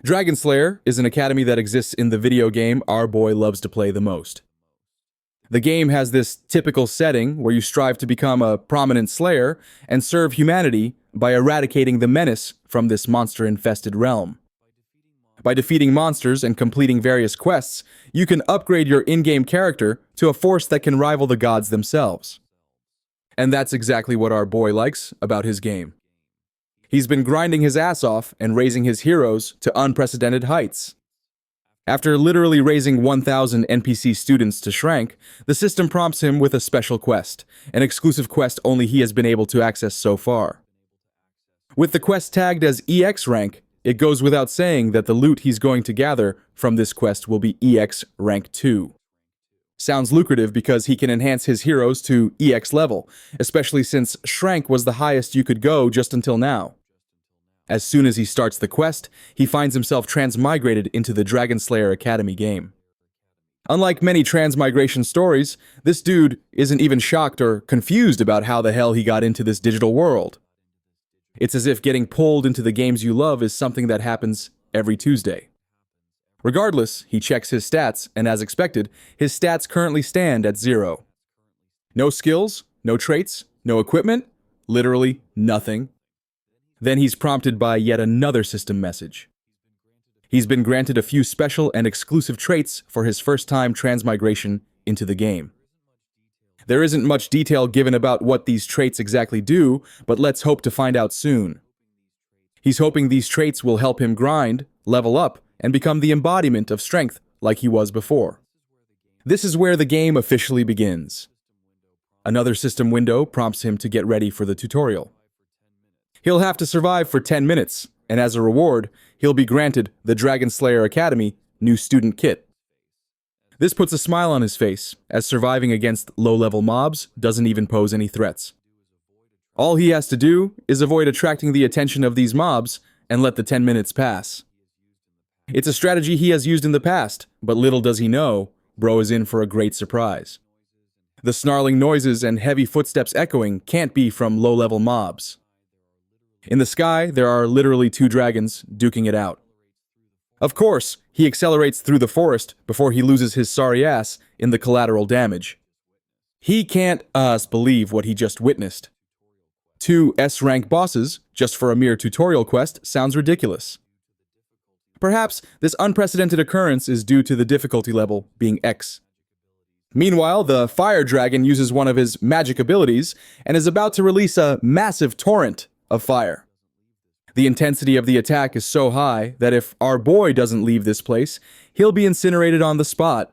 Dragon Slayer is an academy that exists in the video game our boy loves to play the most. The game has this typical setting where you strive to become a prominent slayer and serve humanity by eradicating the menace from this monster-infested realm. By defeating monsters and completing various quests, you can upgrade your in-game character to a force that can rival the gods themselves. And that's exactly what our boy likes about his game. He's been grinding his ass off and raising his heroes to unprecedented heights. After literally raising 1,000 NPC students to Shrank, the system prompts him with a special quest, an exclusive quest only he has been able to access so far. With the quest tagged as EX rank, it goes without saying that the loot he's going to gather from this quest will be EX rank 2. Sounds lucrative because he can enhance his heroes to EX level, especially since Shrank was the highest you could go just until now. As soon as he starts the quest, he finds himself transmigrated into the Dragon Slayer Academy game. Unlike many transmigration stories, this dude isn't even shocked or confused about how the hell he got into this digital world. It's as if getting pulled into the games you love is something that happens every Tuesday. Regardless, he checks his stats, and as expected, his stats currently stand at 0. No skills, no traits, no equipment, literally nothing. Then he's prompted by yet another system message. He's been granted a few special and exclusive traits for his first-time transmigration into the game. There isn't much detail given about what these traits exactly do, but let's hope to find out soon. He's hoping these traits will help him grind, level up, and become the embodiment of strength like he was before. This is where the game officially begins. Another system window prompts him to get ready for the tutorial. He'll have to survive for 10 minutes, and as a reward, he'll be granted the Dragon Slayer Academy new student kit. This puts a smile on his face, as surviving against low-level mobs doesn't even pose any threats. All he has to do is avoid attracting the attention of these mobs and let the 10 minutes pass. It's a strategy he has used in the past, but little does he know, bro is in for a great surprise. The snarling noises and heavy footsteps echoing can't be from low-level mobs. In the sky, there are literally 2 dragons duking it out. Of course, he accelerates through the forest before he loses his sorry ass in the collateral damage. He can't believe what he just witnessed. 2 S-rank bosses, just for a mere tutorial quest, sounds ridiculous. Perhaps this unprecedented occurrence is due to the difficulty level being X. Meanwhile, the fire dragon uses one of his magic abilities and is about to release a massive torrent of fire. The intensity of the attack is so high that if our boy doesn't leave this place, he'll be incinerated on the spot.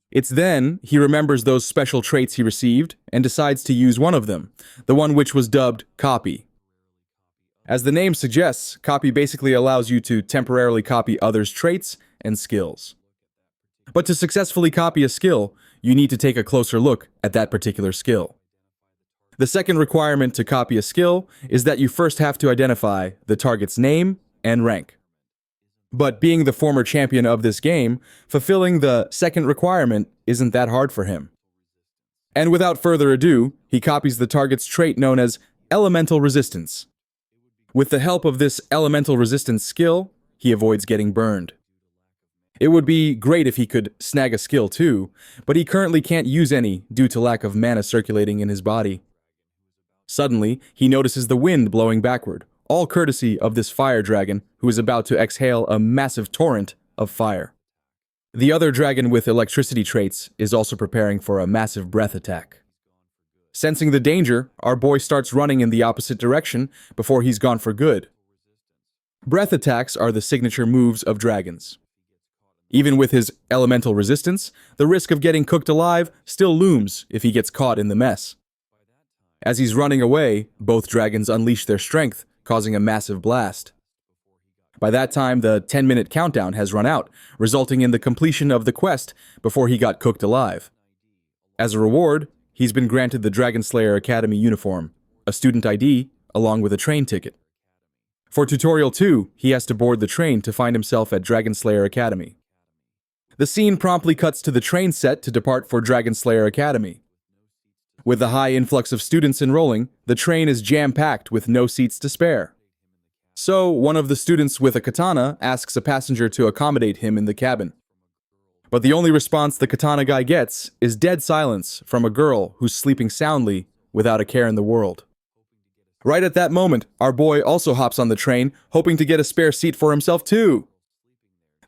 It's then he remembers those special traits he received and decides to use one of them, the one which was dubbed Copy. As the name suggests, Copy basically allows you to temporarily copy others' traits and skills. But to successfully copy a skill, you need to take a closer look at that particular skill. The second requirement to copy a skill is that you first have to identify the target's name and rank. But being the former champion of this game, fulfilling the second requirement isn't that hard for him. And without further ado, he copies the target's trait known as Elemental Resistance. With the help of this Elemental Resistance skill, he avoids getting burned. It would be great if he could snag a skill too, but he currently can't use any due to lack of mana circulating in his body. Suddenly, he notices the wind blowing backward, all courtesy of this fire dragon who is about to exhale a massive torrent of fire. The other dragon with electricity traits is also preparing for a massive breath attack. Sensing the danger, our boy starts running in the opposite direction before he's gone for good. Breath attacks are the signature moves of dragons. Even with his elemental resistance, the risk of getting cooked alive still looms if he gets caught in the mess. As he's running away, both dragons unleash their strength, causing a massive blast. By that time, the 10-minute countdown has run out, resulting in the completion of the quest before he got cooked alive. As a reward, he's been granted the Dragon Slayer Academy uniform, a student ID, along with a train ticket. For Tutorial 2, he has to board the train to find himself at Dragon Slayer Academy. The scene promptly cuts to the train set to depart for Dragon Slayer Academy. With the high influx of students enrolling, the train is jam-packed with no seats to spare. So, one of the students with a katana asks a passenger to accommodate him in the cabin. But the only response the katana guy gets is dead silence from a girl who's sleeping soundly without a care in the world. Right at that moment, our boy also hops on the train, hoping to get a spare seat for himself too.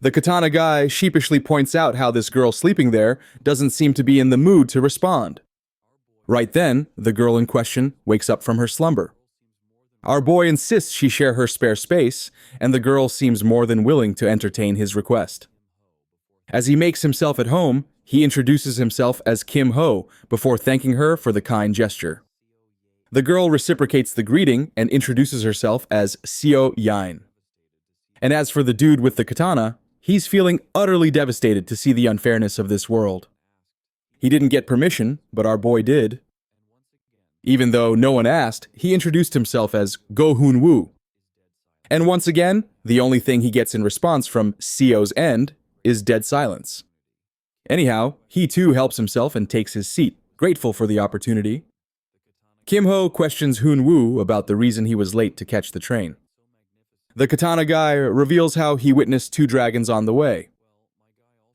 The katana guy sheepishly points out how this girl sleeping there doesn't seem to be in the mood to respond. Right then, the girl in question wakes up from her slumber. Our boy insists she share her spare space, and the girl seems more than willing to entertain his request. As he makes himself at home, he introduces himself as Kim Ho before thanking her for the kind gesture. The girl reciprocates the greeting and introduces herself as Seo Yain. And as for the dude with the katana, he's feeling utterly devastated to see the unfairness of this world. He didn't get permission, but our boy did. Even though no one asked, he introduced himself as Go Hoon Woo. And once again, the only thing he gets in response from Seo's end is dead silence. Anyhow, he too helps himself and takes his seat, grateful for the opportunity. Kim Ho questions Hoon Woo about the reason he was late to catch the train. The katana guy reveals how he witnessed two dragons on the way.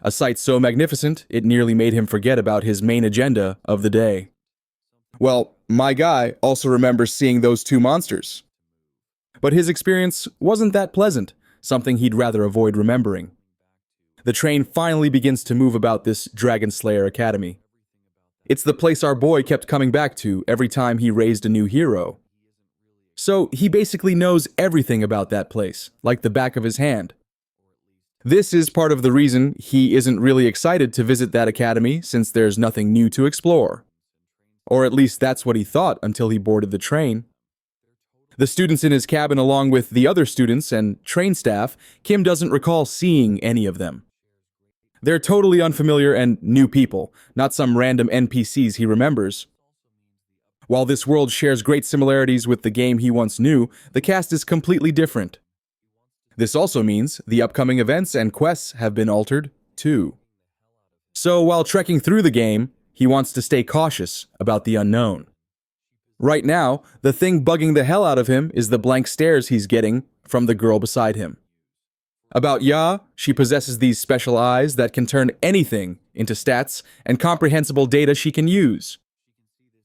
A sight so magnificent, it nearly made him forget about his main agenda of the day. Well, my guy also remembers seeing those two monsters. But his experience wasn't that pleasant, something he'd rather avoid remembering. The train finally begins to move about this Dragon Slayer Academy. It's the place our boy kept coming back to every time he raised a new hero. So he basically knows everything about that place, like the back of his hand. This is part of the reason he isn't really excited to visit that academy, since there's nothing new to explore. Or at least that's what he thought until he boarded the train. The students in his cabin, along with the other students and train staff, Kim doesn't recall seeing any of them. They're totally unfamiliar and new people, not some random NPCs he remembers. While this world shares great similarities with the game he once knew, the cast is completely different. This also means the upcoming events and quests have been altered, too. So while trekking through the game, he wants to stay cautious about the unknown. Right now, the thing bugging the hell out of him is the blank stares he's getting from the girl beside him. About Ya, she possesses these special eyes that can turn anything into stats and comprehensible data she can use.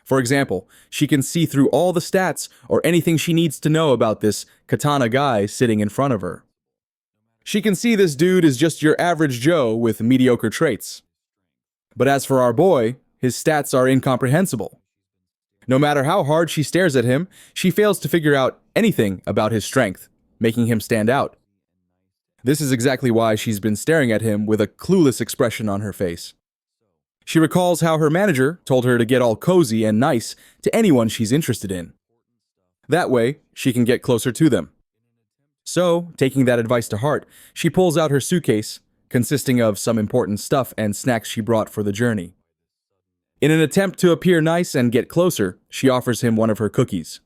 For example, she can see through all the stats or anything she needs to know about this katana guy sitting in front of her. She can see this dude is just your average Joe with mediocre traits. But as for our boy, his stats are incomprehensible. No matter how hard she stares at him, she fails to figure out anything about his strength, making him stand out. This is exactly why she's been staring at him with a clueless expression on her face. She recalls how her manager told her to get all cozy and nice to anyone she's interested in. That way, she can get closer to them. So, taking that advice to heart, she pulls out her suitcase, consisting of some important stuff and snacks she brought for the journey. In an attempt to appear nice and get closer, she offers him one of her cookies.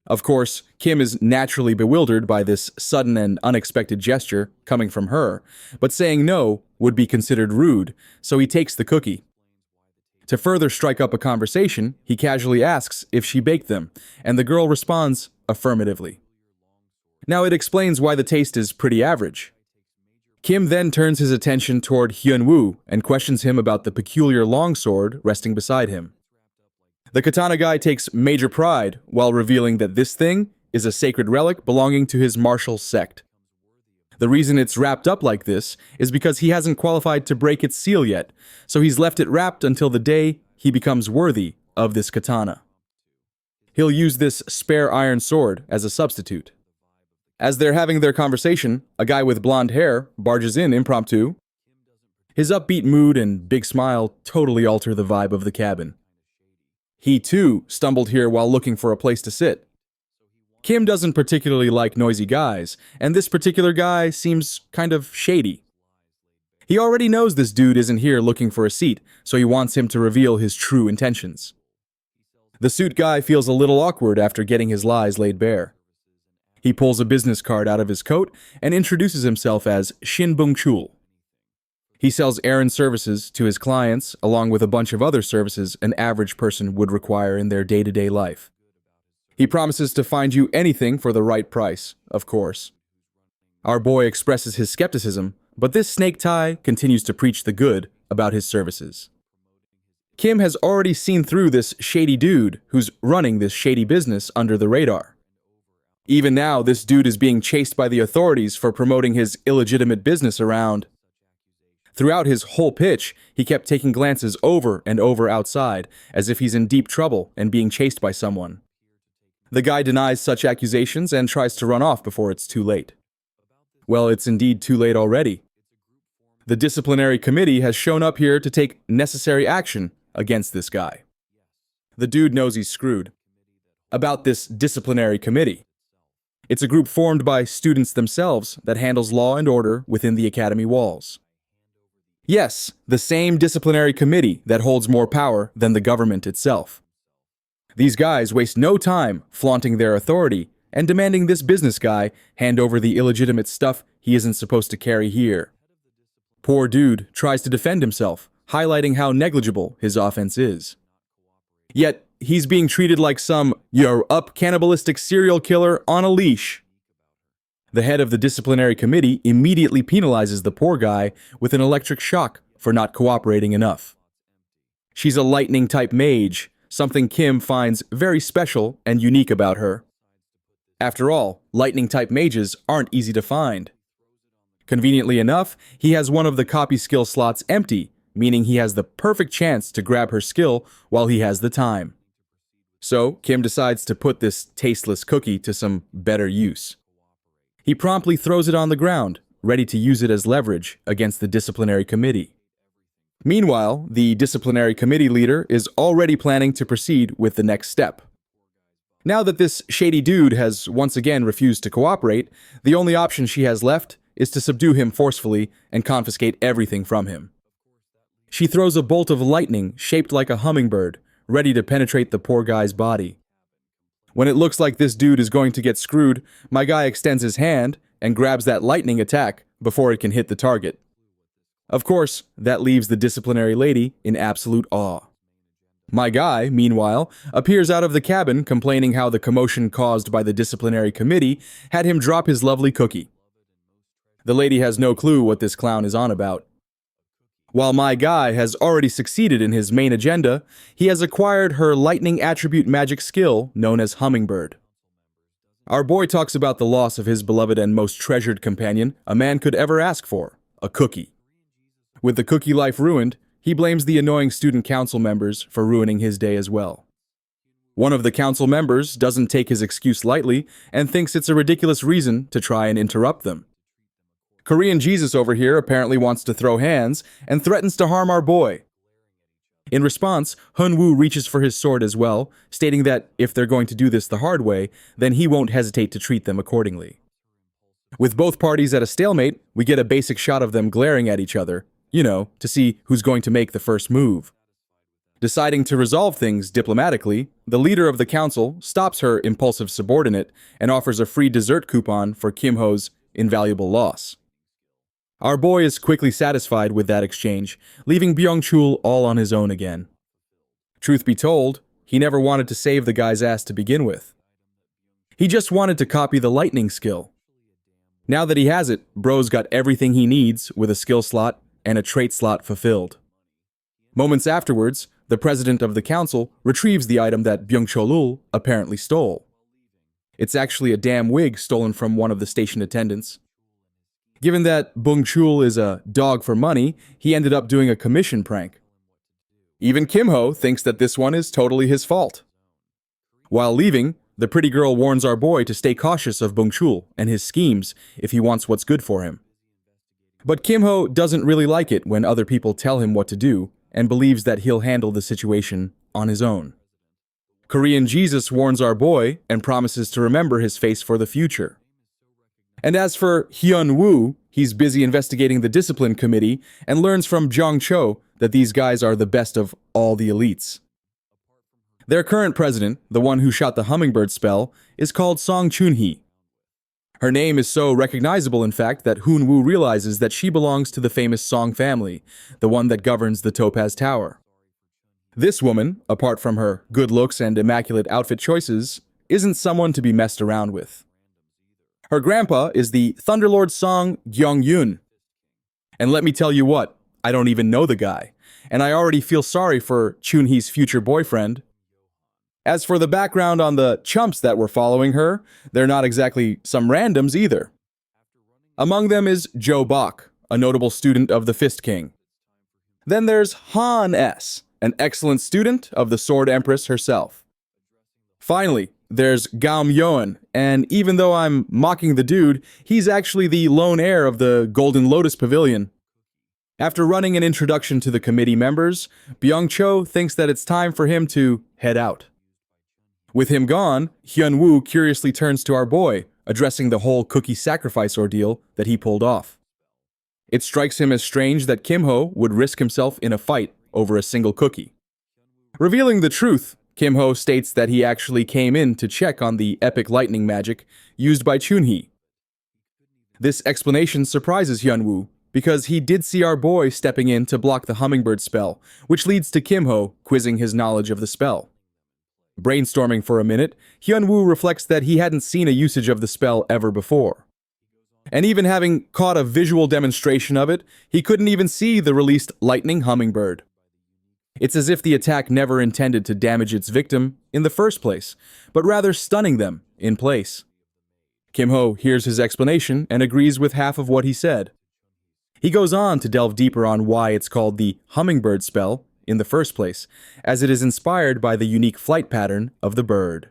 Of course, Kim is naturally bewildered by this sudden and unexpected gesture coming from her, but saying no would be considered rude, so he takes the cookie. To further strike up a conversation, he casually asks if she baked them, and the girl responds affirmatively. Now it explains why the taste is pretty average. Kim then turns his attention toward Hyun-woo and questions him about the peculiar longsword resting beside him. The katana guy takes major pride while revealing that this thing is a sacred relic belonging to his martial sect. The reason it's wrapped up like this is because he hasn't qualified to break its seal yet, so he's left it wrapped until the day he becomes worthy of this katana. He'll use this spare iron sword as a substitute. As they're having their conversation, a guy with blonde hair barges in impromptu. His upbeat mood and big smile totally alter the vibe of the cabin. He too stumbled here while looking for a place to sit. Kim doesn't particularly like noisy guys, and this particular guy seems kind of shady. He already knows this dude isn't here looking for a seat, so he wants him to reveal his true intentions. The suit guy feels a little awkward after getting his lies laid bare. He pulls a business card out of his coat and introduces himself as Shin Bung-chul. He sells errand services to his clients, along with a bunch of other services an average person would require in their day-to-day life. He promises to find you anything for the right price, of course. Our boy expresses his skepticism, but this snake tie continues to preach the good about his services. Kim has already seen through this shady dude who's running this shady business under the radar. Even now, this dude is being chased by the authorities for promoting his illegitimate business around. Throughout his whole pitch, he kept taking glances over and over outside, as if he's in deep trouble and being chased by someone. The guy denies such accusations and tries to run off before it's too late. Well, it's indeed too late already. The disciplinary committee has shown up here to take necessary action against this guy. The dude knows he's screwed. About this disciplinary committee. It's a group formed by students themselves that handles law and order within the academy walls. Yes, the same disciplinary committee that holds more power than the government itself. These guys waste no time flaunting their authority and demanding this business guy hand over the illegitimate stuff he isn't supposed to carry here. Poor dude tries to defend himself, highlighting how negligible his offense is. Yet, he's being treated like some you're-up cannibalistic serial killer on a leash. The head of the disciplinary committee immediately penalizes the poor guy with an electric shock for not cooperating enough. She's a lightning-type mage, something Kim finds very special and unique about her. After all, lightning-type mages aren't easy to find. Conveniently enough, he has one of the copy skill slots empty, meaning he has the perfect chance to grab her skill while he has the time. So, Kim decides to put this tasteless cookie to some better use. He promptly throws it on the ground, ready to use it as leverage against the disciplinary committee. Meanwhile, the disciplinary committee leader is already planning to proceed with the next step. Now that this shady dude has once again refused to cooperate, the only option she has left is to subdue him forcefully and confiscate everything from him. She throws a bolt of lightning shaped like a hummingbird, ready to penetrate the poor guy's body. When it looks like this dude is going to get screwed, my guy extends his hand and grabs that lightning attack before it can hit the target. Of course, that leaves the disciplinary lady in absolute awe. My guy, meanwhile, appears out of the cabin complaining how the commotion caused by the disciplinary committee had him drop his lovely cookie. The lady has no clue what this clown is on about. While my guy has already succeeded in his main agenda, he has acquired her lightning attribute magic skill known as Hummingbird. Our boy talks about the loss of his beloved and most treasured companion a man could ever ask for, a cookie. With the cookie life ruined, he blames the annoying student council members for ruining his day as well. One of the council members doesn't take his excuse lightly and thinks it's a ridiculous reason to try and interrupt them. Korean Jesus over here apparently wants to throw hands and threatens to harm our boy. In response, Hunwoo reaches for his sword as well, stating that if they're going to do this the hard way, then he won't hesitate to treat them accordingly. With both parties at a stalemate, we get a basic shot of them glaring at each other, to see who's going to make the first move. Deciding to resolve things diplomatically, the leader of the council stops her impulsive subordinate and offers a free dessert coupon for Kim Ho's invaluable loss. Our boy is quickly satisfied with that exchange, leaving Byung-chul all on his own again. Truth be told, he never wanted to save the guy's ass to begin with. He just wanted to copy the lightning skill. Now that he has it, bro's got everything he needs with a skill slot and a trait slot fulfilled. Moments afterwards, the president of the council retrieves the item that Byung-chul apparently stole. It's actually a damn wig stolen from one of the station attendants. Given that Byung-chul is a dog for money, he ended up doing a commission prank. Even Kim Ho thinks that this one is totally his fault. While leaving, the pretty girl warns our boy to stay cautious of Byung-chul and his schemes if he wants what's good for him. But Kim Ho doesn't really like it when other people tell him what to do and believes that he'll handle the situation on his own. Korean Jesus warns our boy and promises to remember his face for the future. And as for Hyun-woo, he's busy investigating the discipline committee and learns from Jong-cho that these guys are the best of all the elites. Their current president, the one who shot the hummingbird spell, is called Song Chun-hee. Her name is so recognizable, in fact, that Hoon-woo realizes that she belongs to the famous Song family, the one that governs the Topaz Tower. This woman, apart from her good looks and immaculate outfit choices, isn't someone to be messed around with. Her grandpa is the Thunderlord Song Gyeong-yoon. And let me tell you what, I don't even know the guy, and I already feel sorry for Chun-hee's future boyfriend. As for the background on the chumps that were following her, they're not exactly some randoms either. Among them is Joe Bach, a notable student of the Fist King. Then there's Han S., an excellent student of the Sword Empress herself. Finally, there's Gaum Yoan, and even though I'm mocking the dude, he's actually the lone heir of the Golden Lotus Pavilion. After running an introduction to the committee members, Byung-cho thinks that it's time for him to head out. With him gone, Hyun-woo curiously turns to our boy, addressing the whole cookie sacrifice ordeal that he pulled off. It strikes him as strange that Kim-ho would risk himself in a fight over a single cookie. Revealing the truth, Kim-ho states that he actually came in to check on the epic lightning magic used by Chun-hee. This explanation surprises Hyun-woo, because he did see our boy stepping in to block the hummingbird spell, which leads to Kim-ho quizzing his knowledge of the spell. Brainstorming for a minute, Hyun-woo reflects that he hadn't seen a usage of the spell ever before. And even having caught a visual demonstration of it, he couldn't even see the released lightning hummingbird. It's as if the attack never intended to damage its victim in the first place, but rather stunning them in place. Kim-ho hears his explanation and agrees with half of what he said. He goes on to delve deeper on why it's called the hummingbird spell in the first place, as it is inspired by the unique flight pattern of the bird.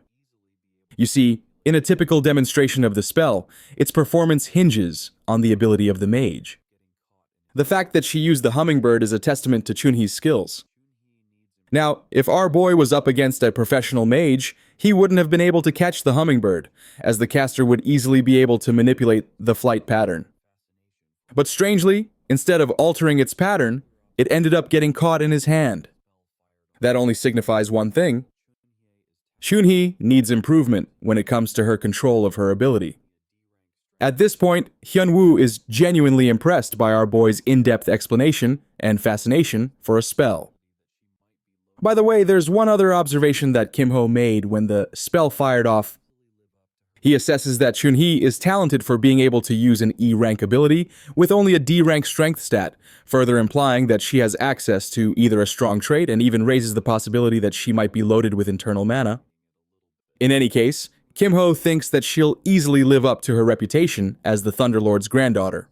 You see, in a typical demonstration of the spell, its performance hinges on the ability of the mage. The fact that she used the hummingbird is a testament to Chun-hee's skills. Now, if our boy was up against a professional mage, he wouldn't have been able to catch the hummingbird, as the caster would easily be able to manipulate the flight pattern. But strangely, instead of altering its pattern, it ended up getting caught in his hand. That only signifies one thing. Chun-hee needs improvement when it comes to her control of her ability. At this point, Hyun-woo is genuinely impressed by our boy's in-depth explanation and fascination for a spell. By the way, there's one other observation that Kim-ho made when the spell fired off. He assesses that Chun-hee is talented for being able to use an E-rank ability with only a D-rank strength stat, further implying that she has access to either a strong trait and even raises the possibility that she might be loaded with internal mana. In any case, Kim-ho thinks that she'll easily live up to her reputation as the Thunderlord's granddaughter.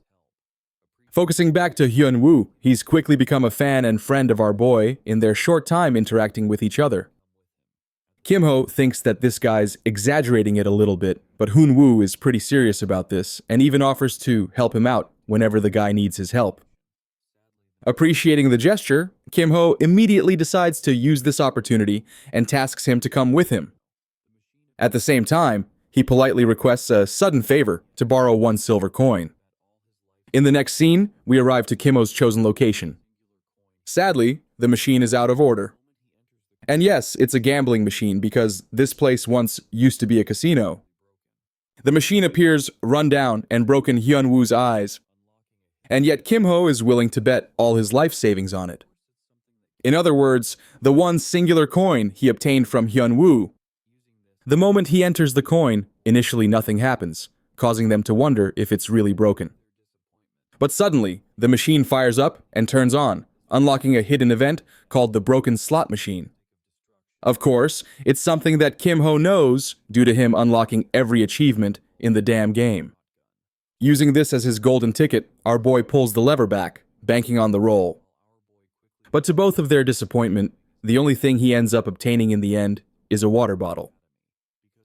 Focusing back to Hyun-woo, he's quickly become a fan and friend of our boy in their short time interacting with each other. Kim-ho thinks that this guy's exaggerating it a little bit, but Hyun-woo is pretty serious about this and even offers to help him out whenever the guy needs his help. Appreciating the gesture, Kim-ho immediately decides to use this opportunity and tasks him to come with him. At the same time, he politely requests a sudden favor to borrow 1 silver coin. In the next scene, we arrive to Kim-ho's chosen location. Sadly, the machine is out of order. And yes, it's a gambling machine because this place once used to be a casino. The machine appears run down and broken Hyun-woo's eyes. And yet Kim-ho is willing to bet all his life savings on it. In other words, the one singular coin he obtained from Hyun-woo. The moment he enters the coin, initially nothing happens, causing them to wonder if it's really broken. But suddenly, the machine fires up and turns on, unlocking a hidden event called the Broken Slot Machine. Of course, it's something that Kim-ho knows due to him unlocking every achievement in the damn game. Using this as his golden ticket, our boy pulls the lever back, banking on the roll. But to both of their disappointment, the only thing he ends up obtaining in the end is a water bottle.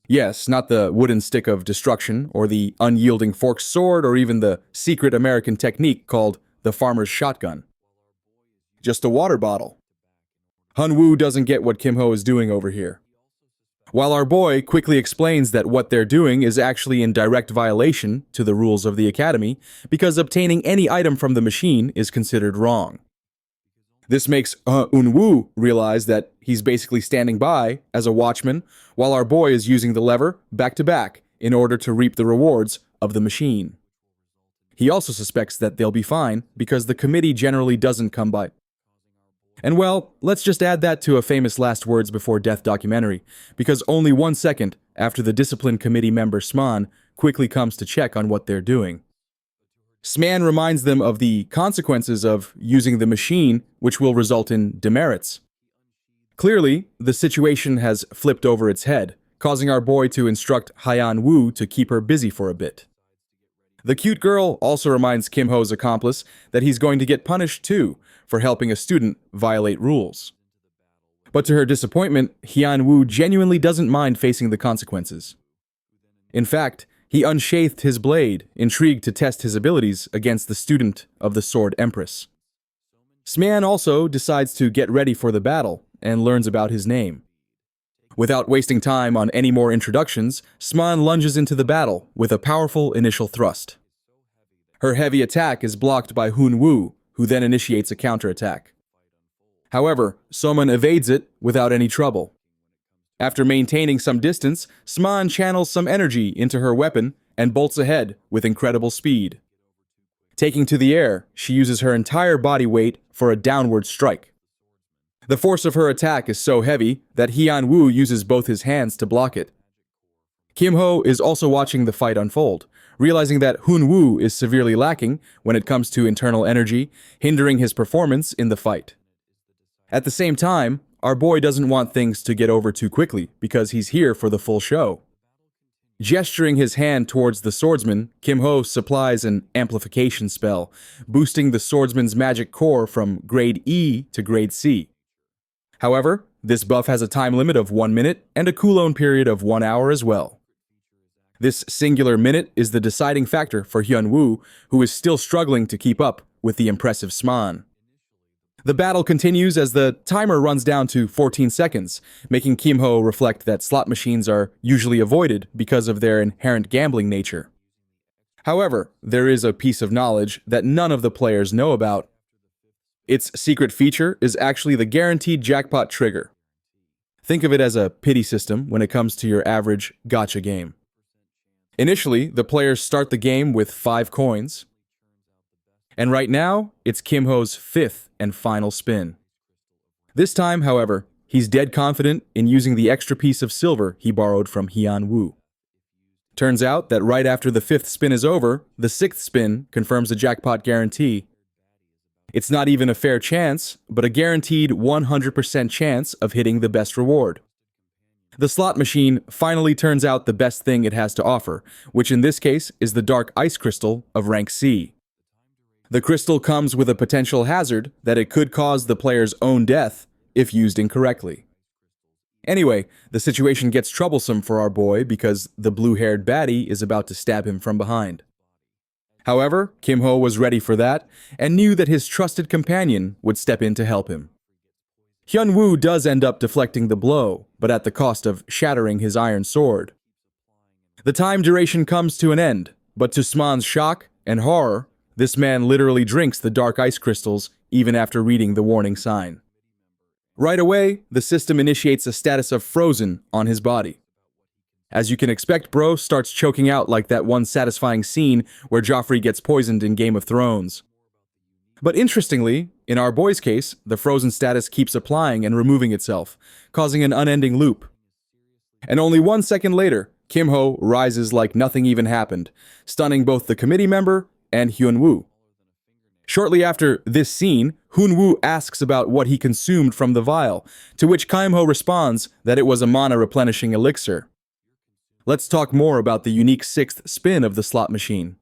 Yes, not the wooden stick of destruction, or the unyielding forked sword, or even the secret American technique called the farmer's shotgun. Just a water bottle. Hyun-woo doesn't get what Kim-ho is doing over here. While our boy quickly explains that what they're doing is actually in direct violation to the rules of the academy, because obtaining any item from the machine is considered wrong. This makes Hyun-woo realize that he's basically standing by as a watchman while our boy is using the lever back to back in order to reap the rewards of the machine. He also suspects that they'll be fine because the committee generally doesn't come by. And well, let's just add that to a famous last words before death documentary, because only 1 second after the discipline committee member Sman quickly comes to check on what they're doing. Sman reminds them of the consequences of using the machine, which will result in demerits. Clearly, the situation has flipped over its head, causing our boy to instruct Hyan Woo to keep her busy for a bit. The cute girl also reminds Kim Ho's accomplice that he's going to get punished too for helping a student violate rules. But to her disappointment, Hyan Woo genuinely doesn't mind facing the consequences. In fact, he unsheathed his blade, intrigued to test his abilities against the student of the Sword Empress. Sman also decides to get ready for the battle and learns about his name. Without wasting time on any more introductions, Sman lunges into the battle with a powerful initial thrust. Her heavy attack is blocked by Hun Woo, who then initiates a counterattack. However, Soman evades it without any trouble. After maintaining some distance, Sman channels some energy into her weapon and bolts ahead with incredible speed. Taking to the air, she uses her entire body weight for a downward strike. The force of her attack is so heavy that Hyan Woo uses both his hands to block it. Kim Ho is also watching the fight unfold, realizing that Hun Woo is severely lacking when it comes to internal energy, hindering his performance in the fight. At the same time, our boy doesn't want things to get over too quickly because he's here for the full show. Gesturing his hand towards the swordsman, Kim Ho supplies an amplification spell, boosting the swordsman's magic core from grade E to grade C. However, this buff has a time limit of 1 minute and a cooldown period of 1 hour as well. This singular minute is the deciding factor for Hyun Woo, who is still struggling to keep up with the impressive Sman. The battle continues as the timer runs down to 14 seconds, making Kim Ho reflect that slot machines are usually avoided because of their inherent gambling nature. However, there is a piece of knowledge that none of the players know about. Its secret feature is actually the guaranteed jackpot trigger. Think of it as a pity system when it comes to your average gacha game. Initially, the players start the game with 5 coins, and right now, it's Kim Ho's 5th and final spin. This time, however, he's dead confident in using the extra piece of silver he borrowed from Hyan Woo. Turns out that right after the 5th spin is over, the 6th spin confirms a jackpot guarantee. It's not even a fair chance, but a guaranteed 100% chance of hitting the best reward. The slot machine finally turns out the best thing it has to offer, which in this case is the Dark Ice Crystal of rank C. The crystal comes with a potential hazard that it could cause the player's own death if used incorrectly. Anyway, the situation gets troublesome for our boy because the blue-haired baddie is about to stab him from behind. However, Kim Ho was ready for that and knew that his trusted companion would step in to help him. Hyun Woo does end up deflecting the blow, but at the cost of shattering his iron sword. The time duration comes to an end, but to Sman's shock and horror, this man literally drinks the dark ice crystals even after reading the warning sign. Right away, the system initiates a status of frozen on his body. As you can expect, bro starts choking out like that one satisfying scene where Joffrey gets poisoned in Game of Thrones. But interestingly, in our boy's case, the frozen status keeps applying and removing itself, causing an unending loop. And only 1 second later, Kim Ho rises like nothing even happened, stunning both the committee member and Hyun Woo. Shortly after this scene, Hun Woo asks about what he consumed from the vial, to which Kim Ho responds that it was a mana-replenishing elixir. Let's talk more about the unique 6th spin of the slot machine.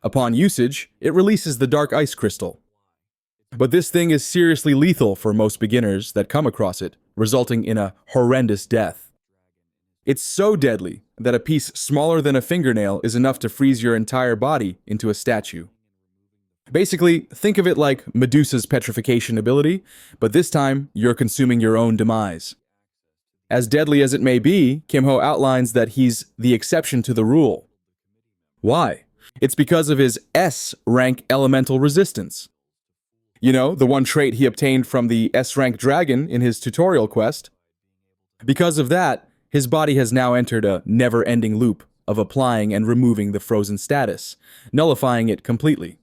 Upon usage, it releases the Dark Ice Crystal. But this thing is seriously lethal for most beginners that come across it, resulting in a horrendous death. It's so deadly that a piece smaller than a fingernail is enough to freeze your entire body into a statue. Basically, think of it like Medusa's petrification ability, but this time you're consuming your own demise. As deadly as it may be, Kim Ho outlines that he's the exception to the rule. Why? It's because of his S-rank elemental resistance. You know, the one trait he obtained from the S-rank dragon in his tutorial quest. Because of that, his body has now entered a never-ending loop of applying and removing the frozen status, nullifying it completely.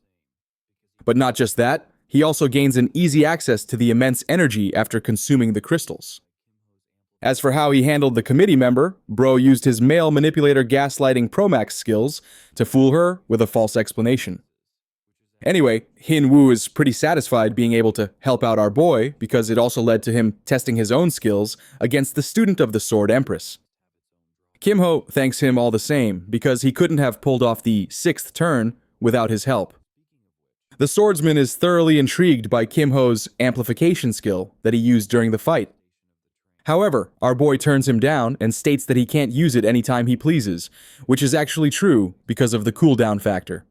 But not just that, he also gains an easy access to the immense energy after consuming the crystals. As for how he handled the committee member, Bro used his male manipulator gaslighting Promax skills to fool her with a false explanation. Anyway, Hin Woo is pretty satisfied being able to help out our boy because it also led to him testing his own skills against the student of the Sword Empress. Kim Ho thanks him all the same because he couldn't have pulled off the 6th turn without his help. The swordsman is thoroughly intrigued by Kim Ho's amplification skill that he used during the fight. However, our boy turns him down and states that he can't use it anytime he pleases, which is actually true because of the cooldown factor.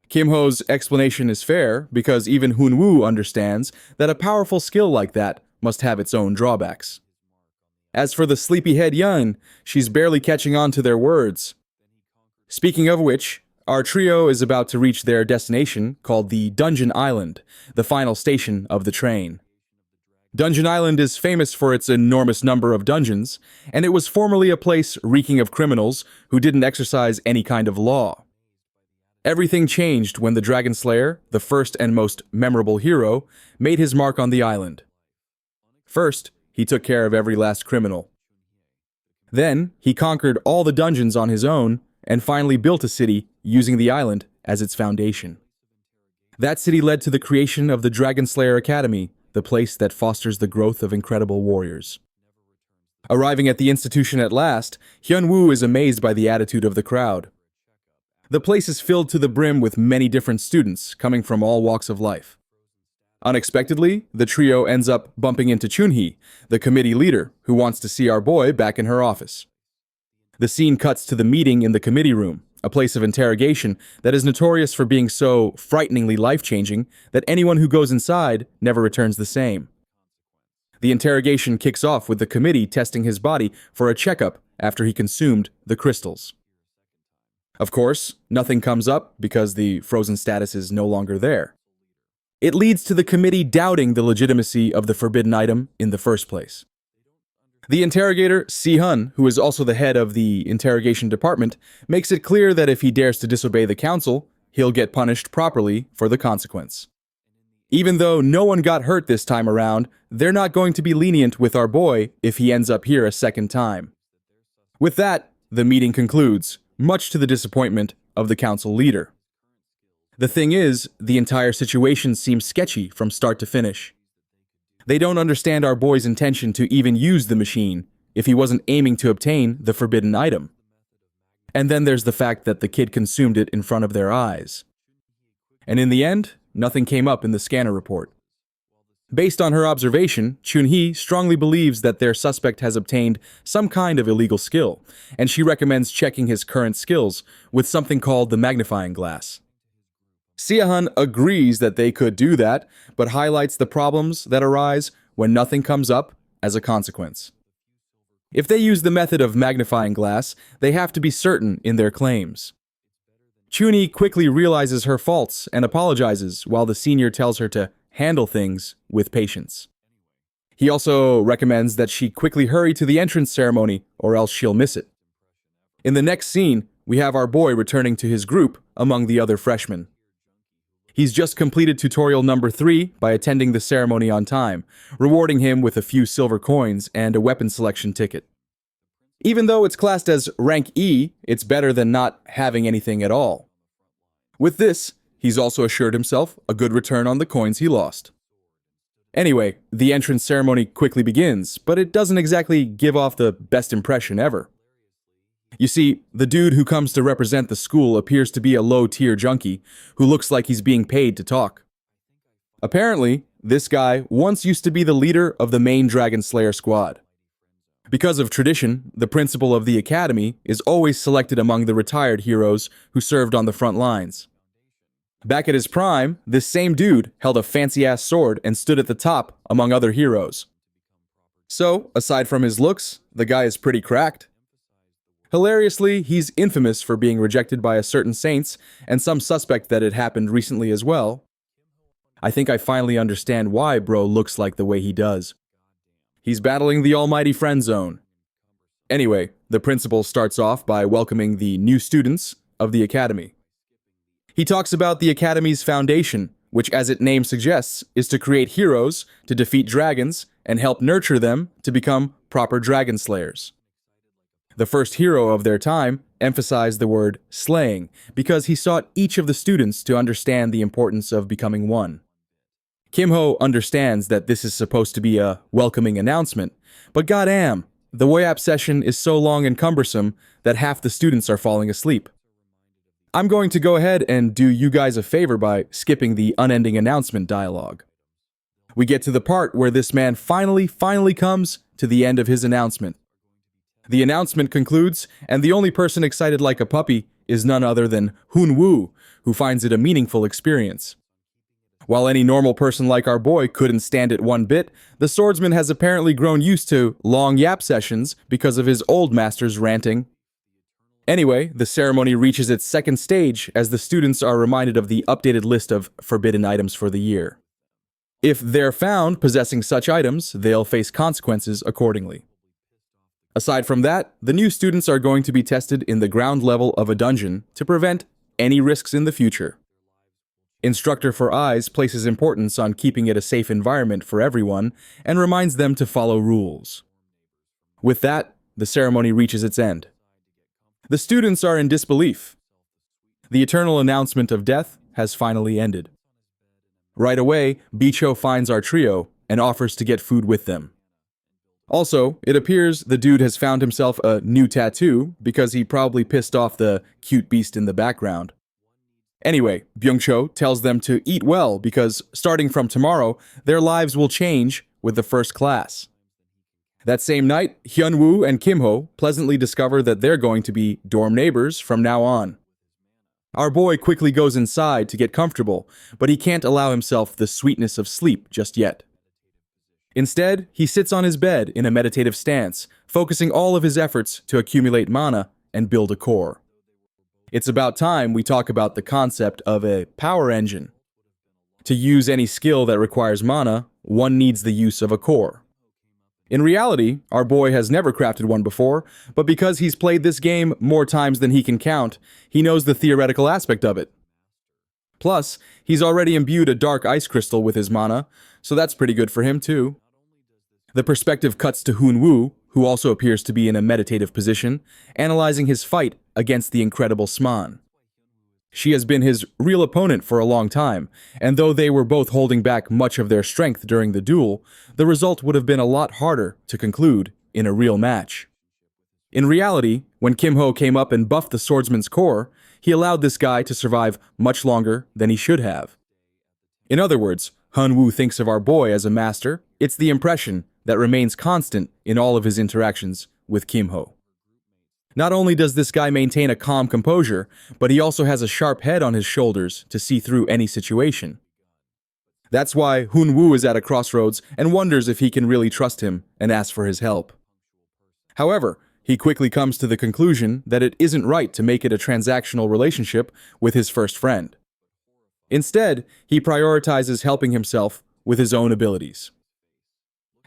Kim Ho's explanation is fair because even Hun Woo understands that a powerful skill like that must have its own drawbacks. As for the sleepyhead Yun, she's barely catching on to their words. Speaking of which, our trio is about to reach their destination called the Dungeon Island, the final station of the train. Dungeon Island is famous for its enormous number of dungeons, and it was formerly a place reeking of criminals who didn't exercise any kind of law. Everything changed when the Dragon Slayer, the first and most memorable hero, made his mark on the island. First, he took care of every last criminal. Then, he conquered all the dungeons on his own and finally built a city using the island as its foundation. That city led to the creation of the Dragon Slayer Academy, the place that fosters the growth of incredible warriors. Arriving at the institution at last, Hyun Woo is amazed by the attitude of the crowd. The place is filled to the brim with many different students coming from all walks of life. Unexpectedly, the trio ends up bumping into Chunhee, the committee leader, who wants to see our boy back in her office. The scene cuts to the meeting in the committee room, a place of interrogation that is notorious for being so frighteningly life-changing that anyone who goes inside never returns the same. The interrogation kicks off with the committee testing his body for a checkup after he consumed the crystals. Of course, nothing comes up because the frozen status is no longer there. It leads to the committee doubting the legitimacy of the forbidden item in the first place. The interrogator, Si-hun, who is also the head of the interrogation department, makes it clear that if he dares to disobey the council, he'll get punished properly for the consequence. Even though no one got hurt this time around, they're not going to be lenient with our boy if he ends up here a second time. With that, the meeting concludes, much to the disappointment of the council leader. The thing is, the entire situation seems sketchy from start to finish. They don't understand our boy's intention to even use the machine if he wasn't aiming to obtain the forbidden item. And then there's the fact that the kid consumed it in front of their eyes. And in the end, nothing came up in the scanner report. Based on her observation, Chunhee strongly believes that their suspect has obtained some kind of illegal skill, and she recommends checking his current skills with something called the magnifying glass. Si-hun agrees that they could do that, but highlights the problems that arise when nothing comes up as a consequence. If they use the method of magnifying glass, they have to be certain in their claims. Chunhee quickly realizes her faults and apologizes while the senior tells her to handle things with patience. He also recommends that she quickly hurry to the entrance ceremony or else she'll miss it. In the next scene, we have our boy returning to his group among the other freshmen. He's just completed tutorial number 3 by attending the ceremony on time, rewarding him with a few silver coins and a weapon selection ticket. Even though it's classed as rank E, it's better than not having anything at all. With this, he's also assured himself a good return on the coins he lost. Anyway, the entrance ceremony quickly begins, but it doesn't exactly give off the best impression ever. You see, the dude who comes to represent the school appears to be a low-tier junkie who looks like he's being paid to talk. Apparently, this guy once used to be the leader of the main Dragon Slayer squad. Because of tradition, the principal of the academy is always selected among the retired heroes who served on the front lines. Back at his prime, this same dude held a fancy-ass sword and stood at the top among other heroes. So, aside from his looks, the guy is pretty cracked. Hilariously, he's infamous for being rejected by a certain saints, and some suspect that it happened recently as well. I think I finally understand why bro looks like the way he does. He's battling the almighty friend zone. Anyway, the principal starts off by welcoming the new students of the academy. He talks about the academy's foundation, which, as its name suggests, is to create heroes, to defeat dragons, and help nurture them to become proper dragon slayers. The first hero of their time emphasized the word slaying because he sought each of the students to understand the importance of becoming one. Kim-ho understands that this is supposed to be a welcoming announcement, but goddamn, the WAYAP session is so long and cumbersome that half the students are falling asleep. I'm going to go ahead and do you guys a favor by skipping the unending announcement dialogue. We get to the part where this man finally comes to the end of his announcement. The announcement concludes, and the only person excited like a puppy is none other than Hoon-woo, who finds it a meaningful experience. While any normal person like our boy couldn't stand it one bit, the swordsman has apparently grown used to long yap sessions because of his old master's ranting. Anyway, the ceremony reaches its second stage as the students are reminded of the updated list of forbidden items for the year. If they're found possessing such items, they'll face consequences accordingly. Aside from that, the new students are going to be tested in the ground level of a dungeon to prevent any risks in the future. Instructor for Eyes places importance on keeping it a safe environment for everyone and reminds them to follow rules. With that, the ceremony reaches its end. The students are in disbelief. The eternal announcement of death has finally ended. Right away, Bicho finds our trio and offers to get food with them. Also, it appears the dude has found himself a new tattoo because he probably pissed off the cute beast in the background. Anyway, Byung-cho tells them to eat well because starting from tomorrow, their lives will change with the first class. That same night, Hyun-woo and Kim-ho pleasantly discover that they're going to be dorm neighbors from now on. Our boy quickly goes inside to get comfortable, but he can't allow himself the sweetness of sleep just yet. Instead, he sits on his bed in a meditative stance, focusing all of his efforts to accumulate mana and build a core. It's about time we talk about the concept of a power engine. To use any skill that requires mana, one needs the use of a core. In reality, our boy has never crafted one before, but because he's played this game more times than he can count, he knows the theoretical aspect of it. Plus, he's already imbued a dark ice crystal with his mana, so that's pretty good for him too. The perspective cuts to Hoon-woo, who also appears to be in a meditative position, analyzing his fight against the incredible Sman. She has been his real opponent for a long time, and though they were both holding back much of their strength during the duel, the result would have been a lot harder to conclude in a real match. In reality, when Kim-ho came up and buffed the swordsman's core, he allowed this guy to survive much longer than he should have. In other words, Hyun-woo thinks of our boy as a master. It's the impression that remains constant in all of his interactions with Kim-ho. Not only does this guy maintain a calm composure, but he also has a sharp head on his shoulders to see through any situation. That's why Hoon-woo is at a crossroads and wonders if he can really trust him and ask for his help. However, he quickly comes to the conclusion that it isn't right to make it a transactional relationship with his first friend. Instead, he prioritizes helping himself with his own abilities.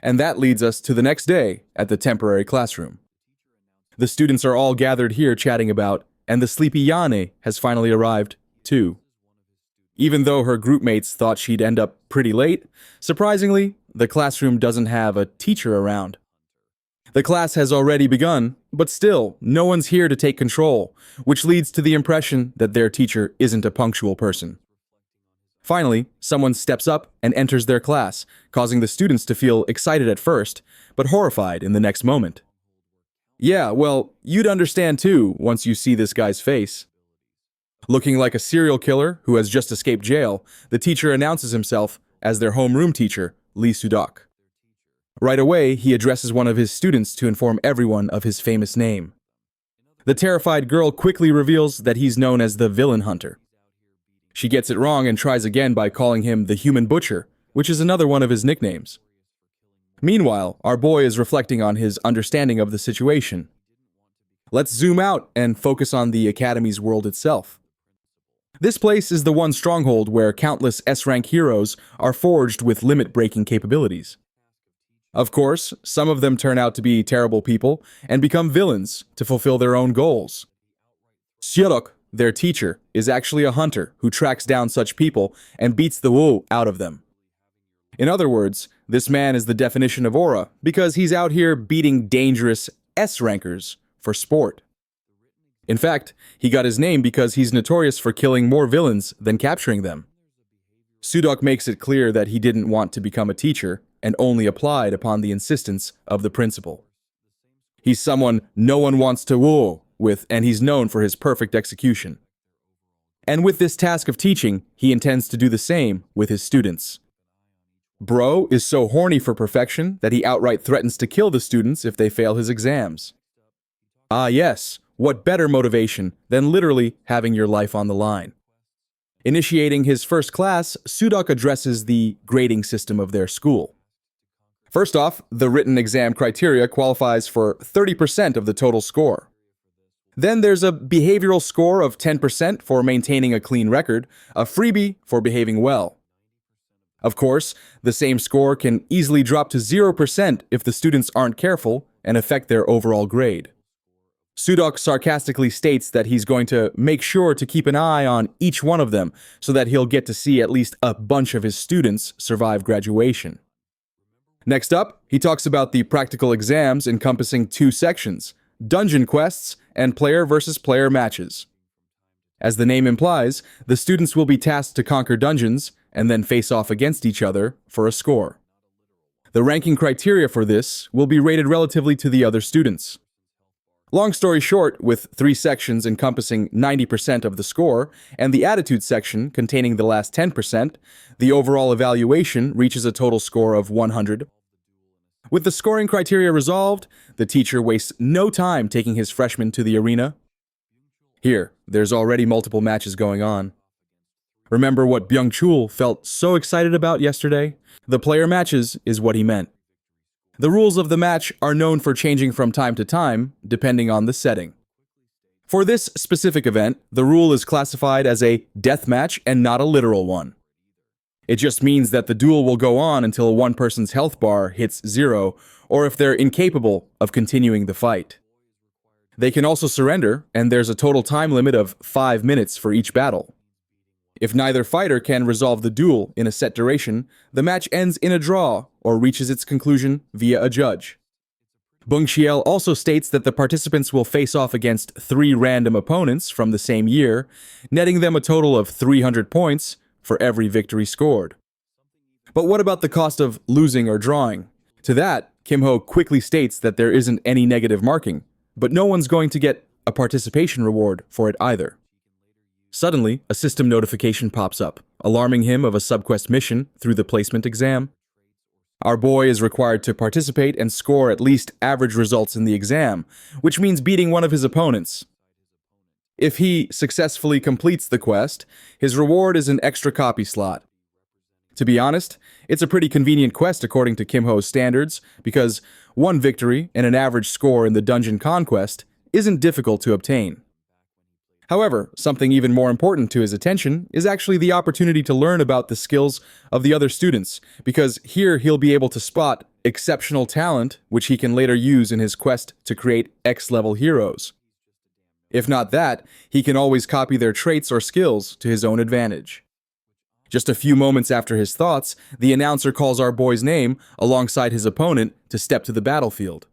And that leads us to the next day at the temporary classroom. The students are all gathered here chatting about, and the sleepy Yane has finally arrived, too. Even though her groupmates thought she'd end up pretty late, surprisingly, the classroom doesn't have a teacher around. The class has already begun, but still, no one's here to take control, which leads to the impression that their teacher isn't a punctual person. Finally, someone steps up and enters their class, causing the students to feel excited at first, but horrified in the next moment. Yeah, well, you'd understand too once you see this guy's face. Looking like a serial killer who has just escaped jail, the teacher announces himself as their homeroom teacher, Lee Sudok. Right away, he addresses one of his students to inform everyone of his famous name. The terrified girl quickly reveals that he's known as the Villain Hunter. She gets it wrong and tries again by calling him the Human Butcher, which is another one of his nicknames. Meanwhile, our boy is reflecting on his understanding of the situation. Let's zoom out and focus on the Academy's world itself. This place is the one stronghold where countless S-rank heroes are forged with limit-breaking capabilities. Of course, some of them turn out to be terrible people and become villains to fulfill their own goals. Seorok, their teacher, is actually a hunter who tracks down such people and beats the woo out of them. In other words, this man is the definition of aura because he's out here beating dangerous S-rankers for sport. In fact, he got his name because he's notorious for killing more villains than capturing them. Sudok makes it clear that he didn't want to become a teacher and only applied upon the insistence of the principal. He's someone no one wants to woo with, and he's known for his perfect execution. And with this task of teaching, he intends to do the same with his students. Bro is so horny for perfection that he outright threatens to kill the students if they fail his exams. Ah yes, what better motivation than literally having your life on the line? Initiating his first class, Sudok addresses the grading system of their school. First off, the written exam criteria qualifies for 30% of the total score. Then there's a behavioral score of 10% for maintaining a clean record, a freebie for behaving well. Of course, the same score can easily drop to 0% if the students aren't careful and affect their overall grade. Sudok sarcastically states that he's going to make sure to keep an eye on each one of them so that he'll get to see at least a bunch of his students survive graduation. Next up, he talks about the practical exams encompassing 2 sections, dungeon quests and player versus player matches. As the name implies, the students will be tasked to conquer dungeons and then face off against each other for a score. The ranking criteria for this will be rated relatively to the other students. Long story short, with 3 sections encompassing 90% of the score and the attitude section containing the last 10%, the overall evaluation reaches a total score of 100. With the scoring criteria resolved, the teacher wastes no time taking his freshmen to the arena. Here, there's already multiple matches going on. Remember what Byung-chul felt so excited about yesterday? The player matches is what he meant. The rules of the match are known for changing from time to time, depending on the setting. For this specific event, the rule is classified as a death match and not a literal one. It just means that the duel will go on until one person's health bar hits 0, or if they're incapable of continuing the fight. They can also surrender, and there's a total time limit of 5 minutes for each battle. If neither fighter can resolve the duel in a set duration, the match ends in a draw or reaches its conclusion via a judge. Bung-chiel also states that the participants will face off against 3 random opponents from the same year, netting them a total of 300 points for every victory scored. But what about the cost of losing or drawing? To that, Kim-ho quickly states that there isn't any negative marking, but no one's going to get a participation reward for it either. Suddenly, a system notification pops up, alarming him of a subquest mission through the placement exam. Our boy is required to participate and score at least average results in the exam, which means beating one of his opponents. If he successfully completes the quest, his reward is an extra copy slot. To be honest, it's a pretty convenient quest according to Kim-ho's standards, because 1 victory and an average score in the dungeon conquest isn't difficult to obtain. However, something even more important to his attention is actually the opportunity to learn about the skills of the other students, because here he'll be able to spot exceptional talent which he can later use in his quest to create X-level heroes. If not that, he can always copy their traits or skills to his own advantage. Just a few moments after his thoughts, the announcer calls our boy's name alongside his opponent to step to the battlefield.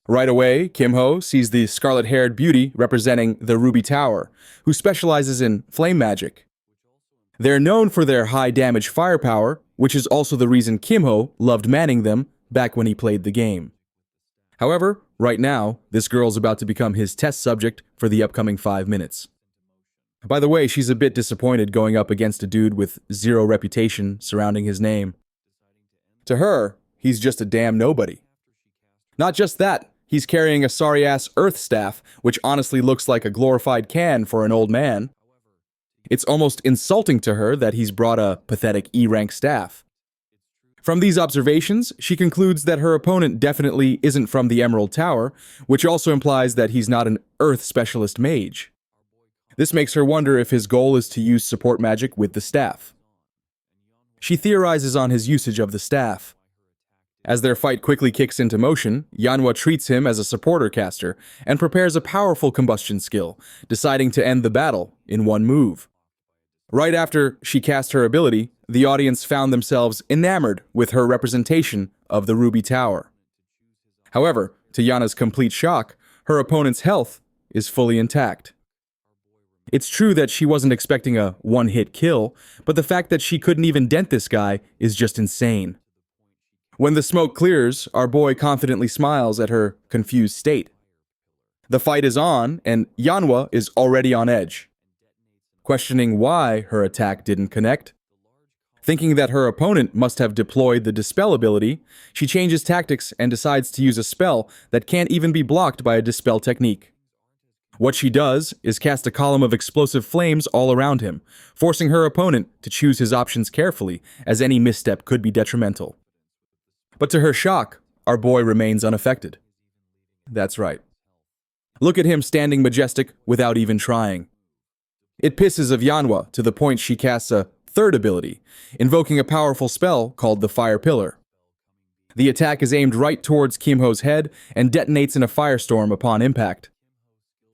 Right away, Kim-ho sees the scarlet-haired beauty representing the Ruby Tower, who specializes in flame magic. They're known for their high-damage firepower, which is also the reason Kim-ho loved manning them back when he played the game. However, right now, this girl's about to become his test subject for the upcoming 5 minutes. By the way, she's a bit disappointed going up against a dude with 0 reputation surrounding his name. To her, he's just a damn nobody. Not just that, he's carrying a sorry-ass earth staff, which honestly looks like a glorified can for an old man. It's almost insulting to her that he's brought a pathetic E-rank staff. From these observations, she concludes that her opponent definitely isn't from the Emerald Tower, which also implies that he's not an earth specialist mage. This makes her wonder if his goal is to use support magic with the staff. She theorizes on his usage of the staff. As their fight quickly kicks into motion, Yanhwa treats him as a supporter caster and prepares a powerful combustion skill, deciding to end the battle in one move. Right after she cast her ability, the audience found themselves enamored with her representation of the Ruby Tower. However, to Yana's complete shock, her opponent's health is fully intact. It's true that she wasn't expecting a one-hit kill, but the fact that she couldn't even dent this guy is just insane. When the smoke clears, our boy confidently smiles at her confused state. The fight is on, and Yanhwa is already on edge. Questioning why her attack didn't connect. Thinking that her opponent must have deployed the Dispel ability, she changes tactics and decides to use a spell that can't even be blocked by a Dispel technique. What she does is cast a column of explosive flames all around him, forcing her opponent to choose his options carefully, as any misstep could be detrimental. But to her shock, our boy remains unaffected. That's right. Look at him standing majestic without even trying. It pisses of Yanhwa to the point she casts a third ability, invoking a powerful spell called the Fire Pillar. The attack is aimed right towards Kimho's head and detonates in a firestorm upon impact.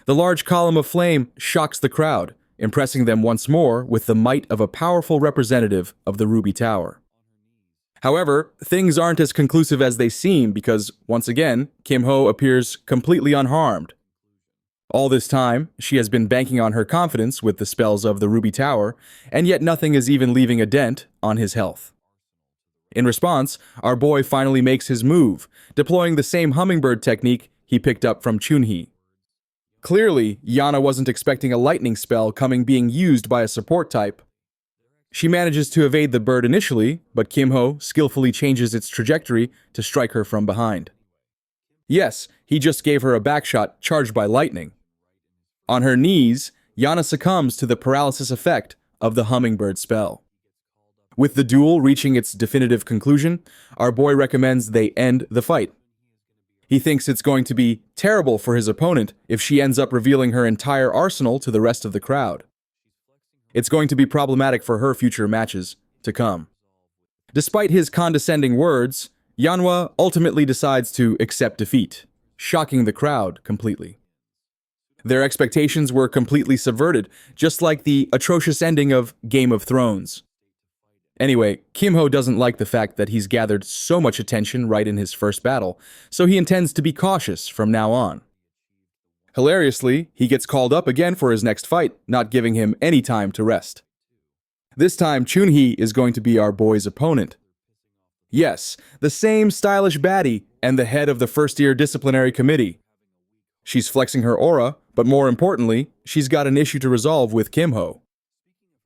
The large column of flame shocks the crowd, impressing them once more with the might of a powerful representative of the Ruby Tower. However, things aren't as conclusive as they seem because, once again, Kimho appears completely unharmed. All this time, she has been banking on her confidence with the spells of the Ruby Tower, and yet nothing is even leaving a dent on his health. In response, our boy finally makes his move, deploying the same hummingbird technique he picked up from Chunhee. Clearly, Yana wasn't expecting a lightning spell being used by a support type. She manages to evade the bird initially, but Kimho skillfully changes its trajectory to strike her from behind. Yes, he just gave her a backshot charged by lightning. On her knees, Yana succumbs to the paralysis effect of the hummingbird spell. With the duel reaching its definitive conclusion, our boy recommends they end the fight. He thinks it's going to be terrible for his opponent if she ends up revealing her entire arsenal to the rest of the crowd. It's going to be problematic for her future matches to come. Despite his condescending words, Yanhwa ultimately decides to accept defeat, shocking the crowd completely. Their expectations were completely subverted, just like the atrocious ending of Game of Thrones. Anyway, Kimho doesn't like the fact that he's gathered so much attention right in his first battle, so he intends to be cautious from now on. Hilariously, he gets called up again for his next fight, not giving him any time to rest. This time, Chunhee is going to be our boy's opponent. Yes, the same stylish baddie and the head of the first-year disciplinary committee. She's flexing her aura, but more importantly, she's got an issue to resolve with Kimho.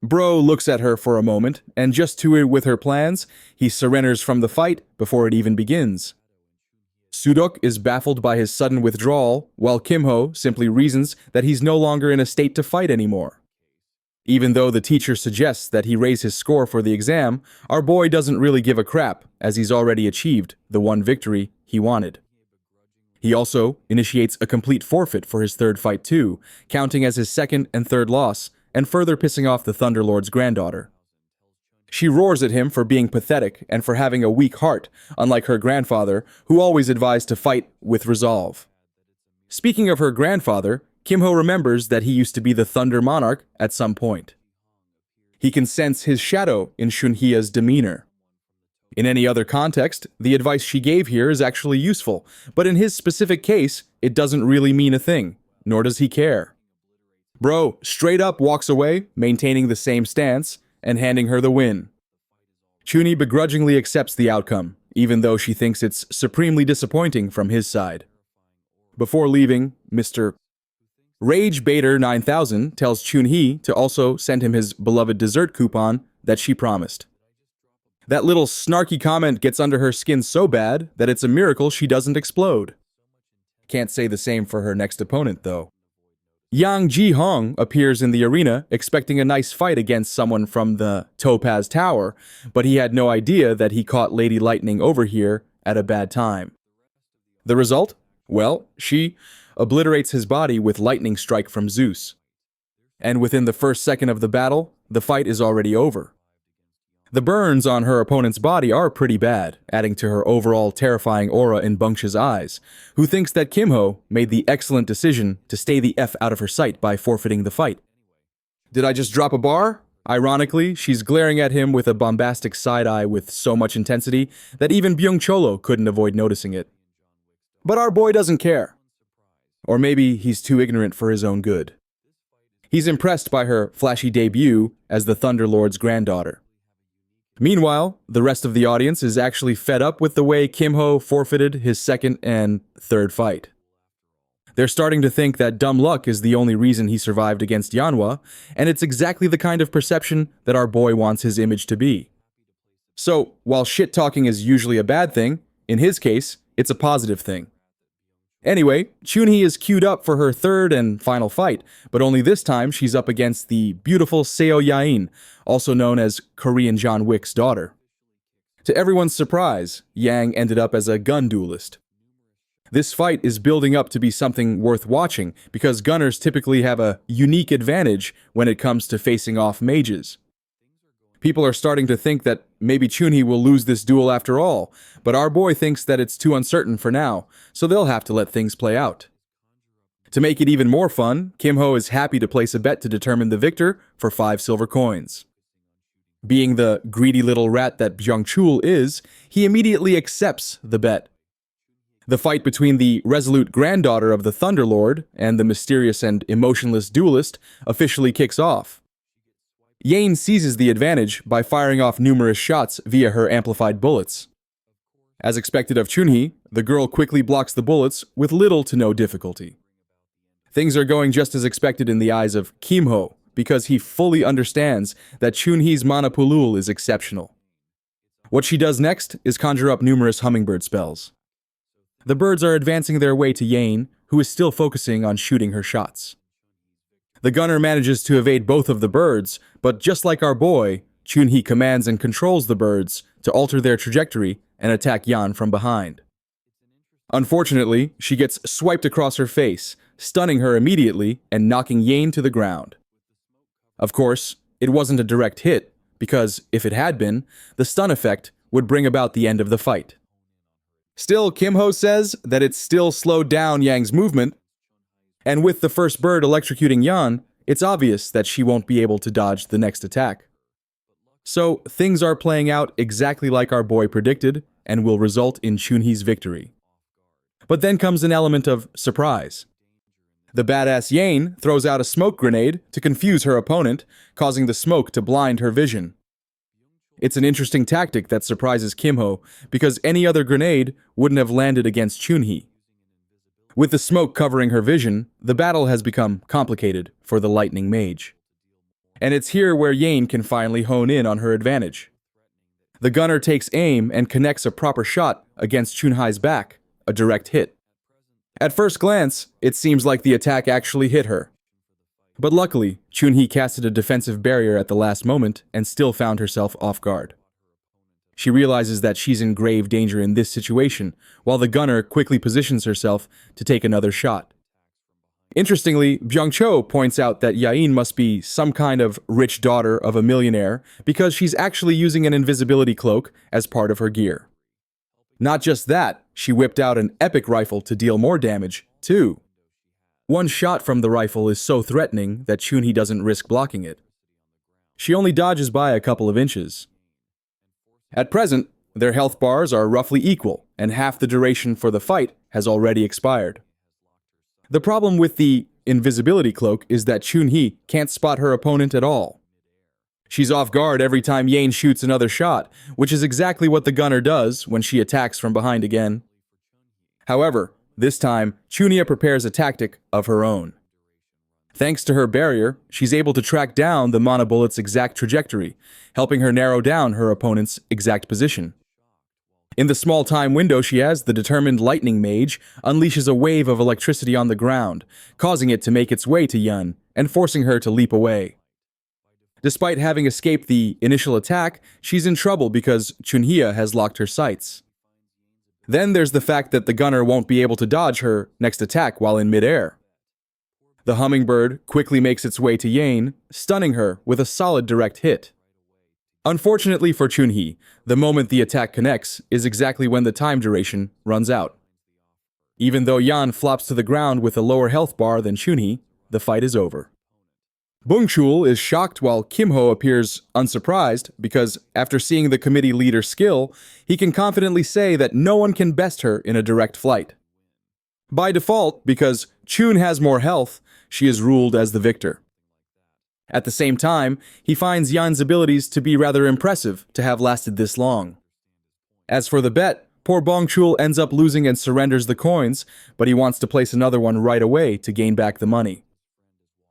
Bro looks at her for a moment, and just to with her plans, he surrenders from the fight before it even begins. Sudok is baffled by his sudden withdrawal, while Kimho simply reasons that he's no longer in a state to fight anymore. Even though the teacher suggests that he raise his score for the exam, our boy doesn't really give a crap, as he's already achieved the one victory he wanted. He also initiates a complete forfeit for his third fight too, counting as his second and third loss, and further pissing off the Thunderlord's granddaughter. She roars at him for being pathetic and for having a weak heart, unlike her grandfather, who always advised to fight with resolve. Speaking of her grandfather, Kimho remembers that he used to be the Thunder Monarch at some point. He can sense his shadow in Chunhee's demeanor. In any other context, the advice she gave here is actually useful, but in his specific case, it doesn't really mean a thing, nor does he care. Bro straight up walks away, maintaining the same stance, and handing her the win. Chunhee begrudgingly accepts the outcome, even though she thinks it's supremely disappointing from his side. Before leaving, Mr. Rage Bader 9000 tells Chunhee to also send him his beloved dessert coupon that she promised. That little snarky comment gets under her skin so bad that it's a miracle she doesn't explode. Can't say the same for her next opponent, though. Yang Ji-hong appears in the arena expecting a nice fight against someone from the Topaz Tower, but he had no idea that he caught Lady Lightning over here at a bad time. The result? Well, she obliterates his body with lightning strike from Zeus. And within the first second of the battle, the fight is already over. The burns on her opponent's body are pretty bad, adding to her overall terrifying aura in Bungsha's eyes, who thinks that Kimho made the excellent decision to stay the F out of her sight by forfeiting the fight. Did I just drop a bar? Ironically, she's glaring at him with a bombastic side-eye with so much intensity that even Byung-cholo couldn't avoid noticing it. But our boy doesn't care. Or maybe he's too ignorant for his own good. He's impressed by her flashy debut as the Thunderlord's granddaughter. Meanwhile, the rest of the audience is actually fed up with the way Kimho forfeited his second and third fight. They're starting to think that dumb luck is the only reason he survived against Yanhwa, and it's exactly the kind of perception that our boy wants his image to be. So, while shit-talking is usually a bad thing, in his case, it's a positive thing. Anyway, Chunhee is queued up for her third and final fight, but only this time she's up against the beautiful Seo Yain, also known as Korean John Wick's daughter. To everyone's surprise, Yang ended up as a gun duelist. This fight is building up to be something worth watching because gunners typically have a unique advantage when it comes to facing off mages. People are starting to think that maybe Chunhee will lose this duel after all, but our boy thinks that it's too uncertain for now, so they'll have to let things play out. To make it even more fun, Kimho is happy to place a bet to determine the victor for 5 silver coins. Being the greedy little rat that Byung-chul is, he immediately accepts the bet. The fight between the resolute granddaughter of the Thunderlord and the mysterious and emotionless duelist officially kicks off. Yain seizes the advantage by firing off numerous shots via her amplified bullets. As expected of Chunhee, the girl quickly blocks the bullets with little to no difficulty. Things are going just as expected in the eyes of Kimho, because he fully understands that Chunhee's Manapulul is exceptional. What she does next is conjure up numerous hummingbird spells. The birds are advancing their way to Yain, who is still focusing on shooting her shots. The gunner manages to evade both of the birds, but just like our boy, Chunhee commands and controls the birds to alter their trajectory and attack Yan from behind. Unfortunately, she gets swiped across her face, stunning her immediately and knocking Yain to the ground. Of course, it wasn't a direct hit, because if it had been, the stun effect would bring about the end of the fight. Still, Kimho says that it's still slowed down Yang's movement, and with the first bird electrocuting Yan, it's obvious that she won't be able to dodge the next attack. So, things are playing out exactly like our boy predicted, and will result in Chunhee's victory. But then comes an element of surprise. The badass Yain throws out a smoke grenade to confuse her opponent, causing the smoke to blind her vision. It's an interesting tactic that surprises Kimho, because any other grenade wouldn't have landed against Chunhee. With the smoke covering her vision, the battle has become complicated for the lightning mage. And it's here where Yain can finally hone in on her advantage. The gunner takes aim and connects a proper shot against Chunhee's back, a direct hit. At first glance, it seems like the attack actually hit her. But luckily, Chunhee casted a defensive barrier at the last moment and still found herself off guard. She realizes that she's in grave danger in this situation, while the gunner quickly positions herself to take another shot. Interestingly, Byung-cho points out that Yain must be some kind of rich daughter of a millionaire because she's actually using an invisibility cloak as part of her gear. Not just that, she whipped out an epic rifle to deal more damage, too. One shot from the rifle is so threatening that Chunhee doesn't risk blocking it. She only dodges by a couple of inches. At present, their health bars are roughly equal, and half the duration for the fight has already expired. The problem with the invisibility cloak is that Chunhee can't spot her opponent at all. She's off guard every time Yain shoots another shot, which is exactly what the gunner does when she attacks from behind again. However, this time, Chunhee prepares a tactic of her own. Thanks to her barrier, she's able to track down the mana bullet's exact trajectory, helping her narrow down her opponent's exact position. In the small time window she has, the determined lightning mage unleashes a wave of electricity on the ground, causing it to make its way to Yun and forcing her to leap away. Despite having escaped the initial attack, she's in trouble because Chunhee has locked her sights. Then there's the fact that the gunner won't be able to dodge her next attack while in midair. The hummingbird quickly makes its way to Yain, stunning her with a solid direct hit. Unfortunately for Chunhee, the moment the attack connects is exactly when the time duration runs out. Even though Yan flops to the ground with a lower health bar than Chunhee, the fight is over. Bungchul is shocked while Kimho appears unsurprised because after seeing the committee leader's skill, he can confidently say that no one can best her in a direct flight. By default, because Chun has more health, she is ruled as the victor. At the same time, he finds Yan's abilities to be rather impressive to have lasted this long. As for the bet, poor Bongchul ends up losing and surrenders the coins, but he wants to place another one right away to gain back the money.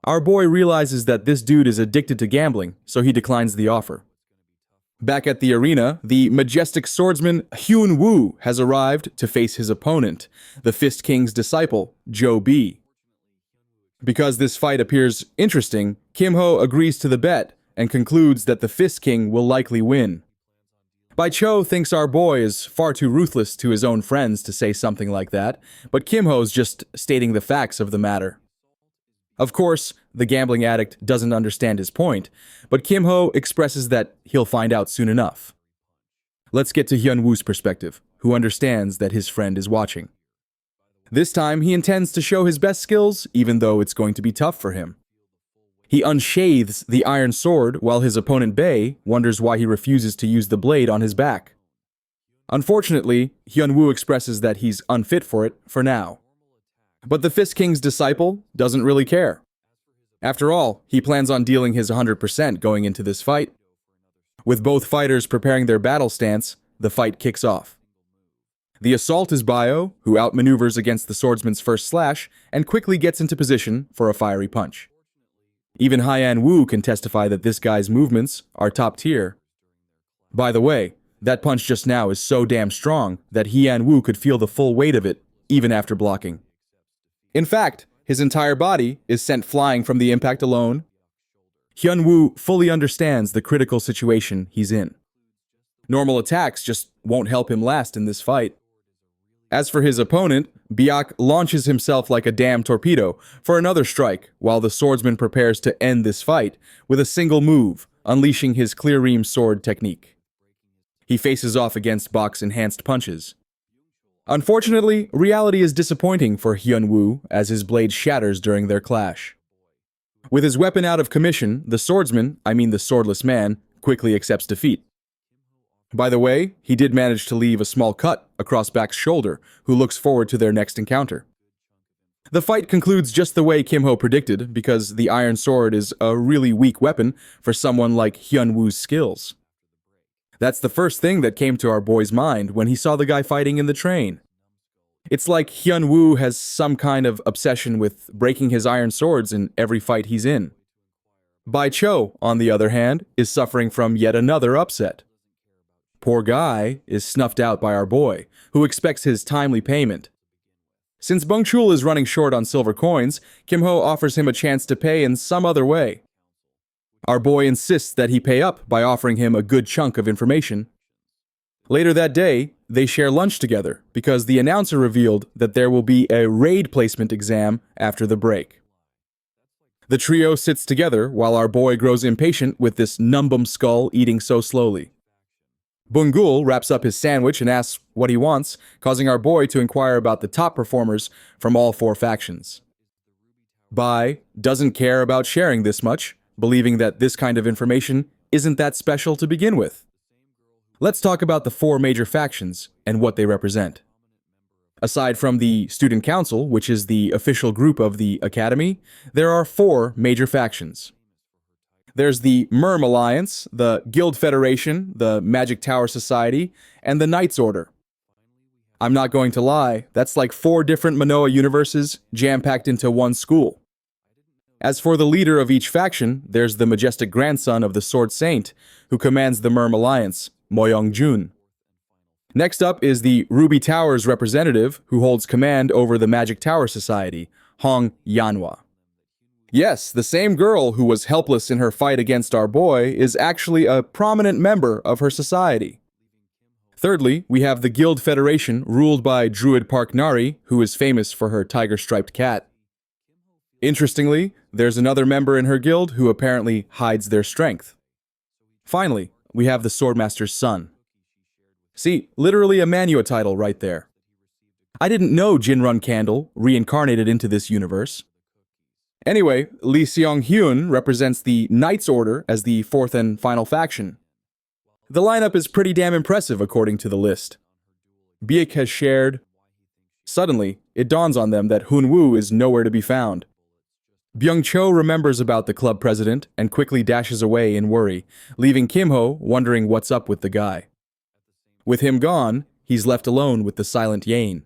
Our boy realizes that this dude is addicted to gambling, so he declines the offer. Back at the arena, the majestic swordsman Hyun Woo has arrived to face his opponent, the Fist King's disciple, Jo B. Because this fight appears interesting, Kim Ho agrees to the bet and concludes that the Fist King will likely win. Bai Cho thinks our boy is far too ruthless to his own friends to say something like that, but Kim Ho's just stating the facts of the matter. Of course, the gambling addict doesn't understand his point, but Kim Ho expresses that he'll find out soon enough. Let's get to Hyun Woo's perspective, who understands that his friend is watching. This time, he intends to show his best skills, even though it's going to be tough for him. He unsheathes the iron sword while his opponent Bae wonders why he refuses to use the blade on his back. Unfortunately, Hyun Woo expresses that he's unfit for it for now. But the Fist King's disciple doesn't really care. After all, he plans on dealing his 100% going into this fight. With both fighters preparing their battle stance, the fight kicks off. The assault is Bio, who outmaneuvers against the swordsman's first slash and quickly gets into position for a fiery punch. Even Hyan Woo can testify that this guy's movements are top tier. By the way, that punch just now is so damn strong that Hyan Woo could feel the full weight of it, even after blocking. In fact, his entire body is sent flying from the impact alone. Hyun Woo fully understands the critical situation he's in. Normal attacks just won't help him last in this fight. As for his opponent, Biak launches himself like a damn torpedo for another strike while the swordsman prepares to end this fight with a single move, unleashing his clear ream sword technique. He faces off against Bak's enhanced punches. Unfortunately, reality is disappointing for Hyun Woo as his blade shatters during their clash. With his weapon out of commission, the swordsman, the swordless man, quickly accepts defeat. By the way, he did manage to leave a small cut across Bak's shoulder, who looks forward to their next encounter. The fight concludes just the way Kim Ho predicted, because the iron sword is a really weak weapon for someone like Hyun Woo's skills. That's the first thing that came to our boy's mind when he saw the guy fighting in the train. It's like Hyun Woo has some kind of obsession with breaking his iron swords in every fight he's in. Bai Cho, on the other hand, is suffering from yet another upset. Poor guy is snuffed out by our boy, who expects his timely payment. Since Bungchul is running short on silver coins, Kim Ho offers him a chance to pay in some other way. Our boy insists that he pay up by offering him a good chunk of information. Later that day, they share lunch together because the announcer revealed that there will be a raid placement exam after the break. The trio sits together while our boy grows impatient with this numbskull eating so slowly. Bungul wraps up his sandwich and asks what he wants, causing our boy to inquire about the top performers from all four factions. Bai doesn't care about sharing this much, believing that this kind of information isn't that special to begin with. Let's talk about the four major factions and what they represent. Aside from the Student Council, which is the official group of the Academy, there are four major factions. There's the Merm Alliance, the Guild Federation, the Magic Tower Society, and the Knights Order. I'm not going to lie, that's like 4 different Manoa universes jam-packed into one school. As for the leader of each faction, there's the majestic grandson of the Sword Saint, who commands the Merm Alliance, Moyoung Jun. Next up is the Ruby Tower's representative, who holds command over the Magic Tower Society, Hong Yanhwa. Yes, the same girl who was helpless in her fight against our boy is actually a prominent member of her society. Thirdly, we have the Guild Federation, ruled by Druid Park Nari, who is famous for her tiger-striped cat. Interestingly, there's another member in her guild who apparently hides their strength. Finally, we have the Swordmaster's son. See, literally a Manhwa title right there. I didn't know Jinrun Candle reincarnated into this universe. Anyway, Lee Seong-hyun represents the Knights Order as the fourth and final faction. The lineup is pretty damn impressive according to the list. Biek has shared. Suddenly, it dawns on them that Hun-woo is nowhere to be found. Byung-cho remembers about the club president and quickly dashes away in worry, leaving Kim-ho wondering what's up with the guy. With him gone, he's left alone with the silent Yane.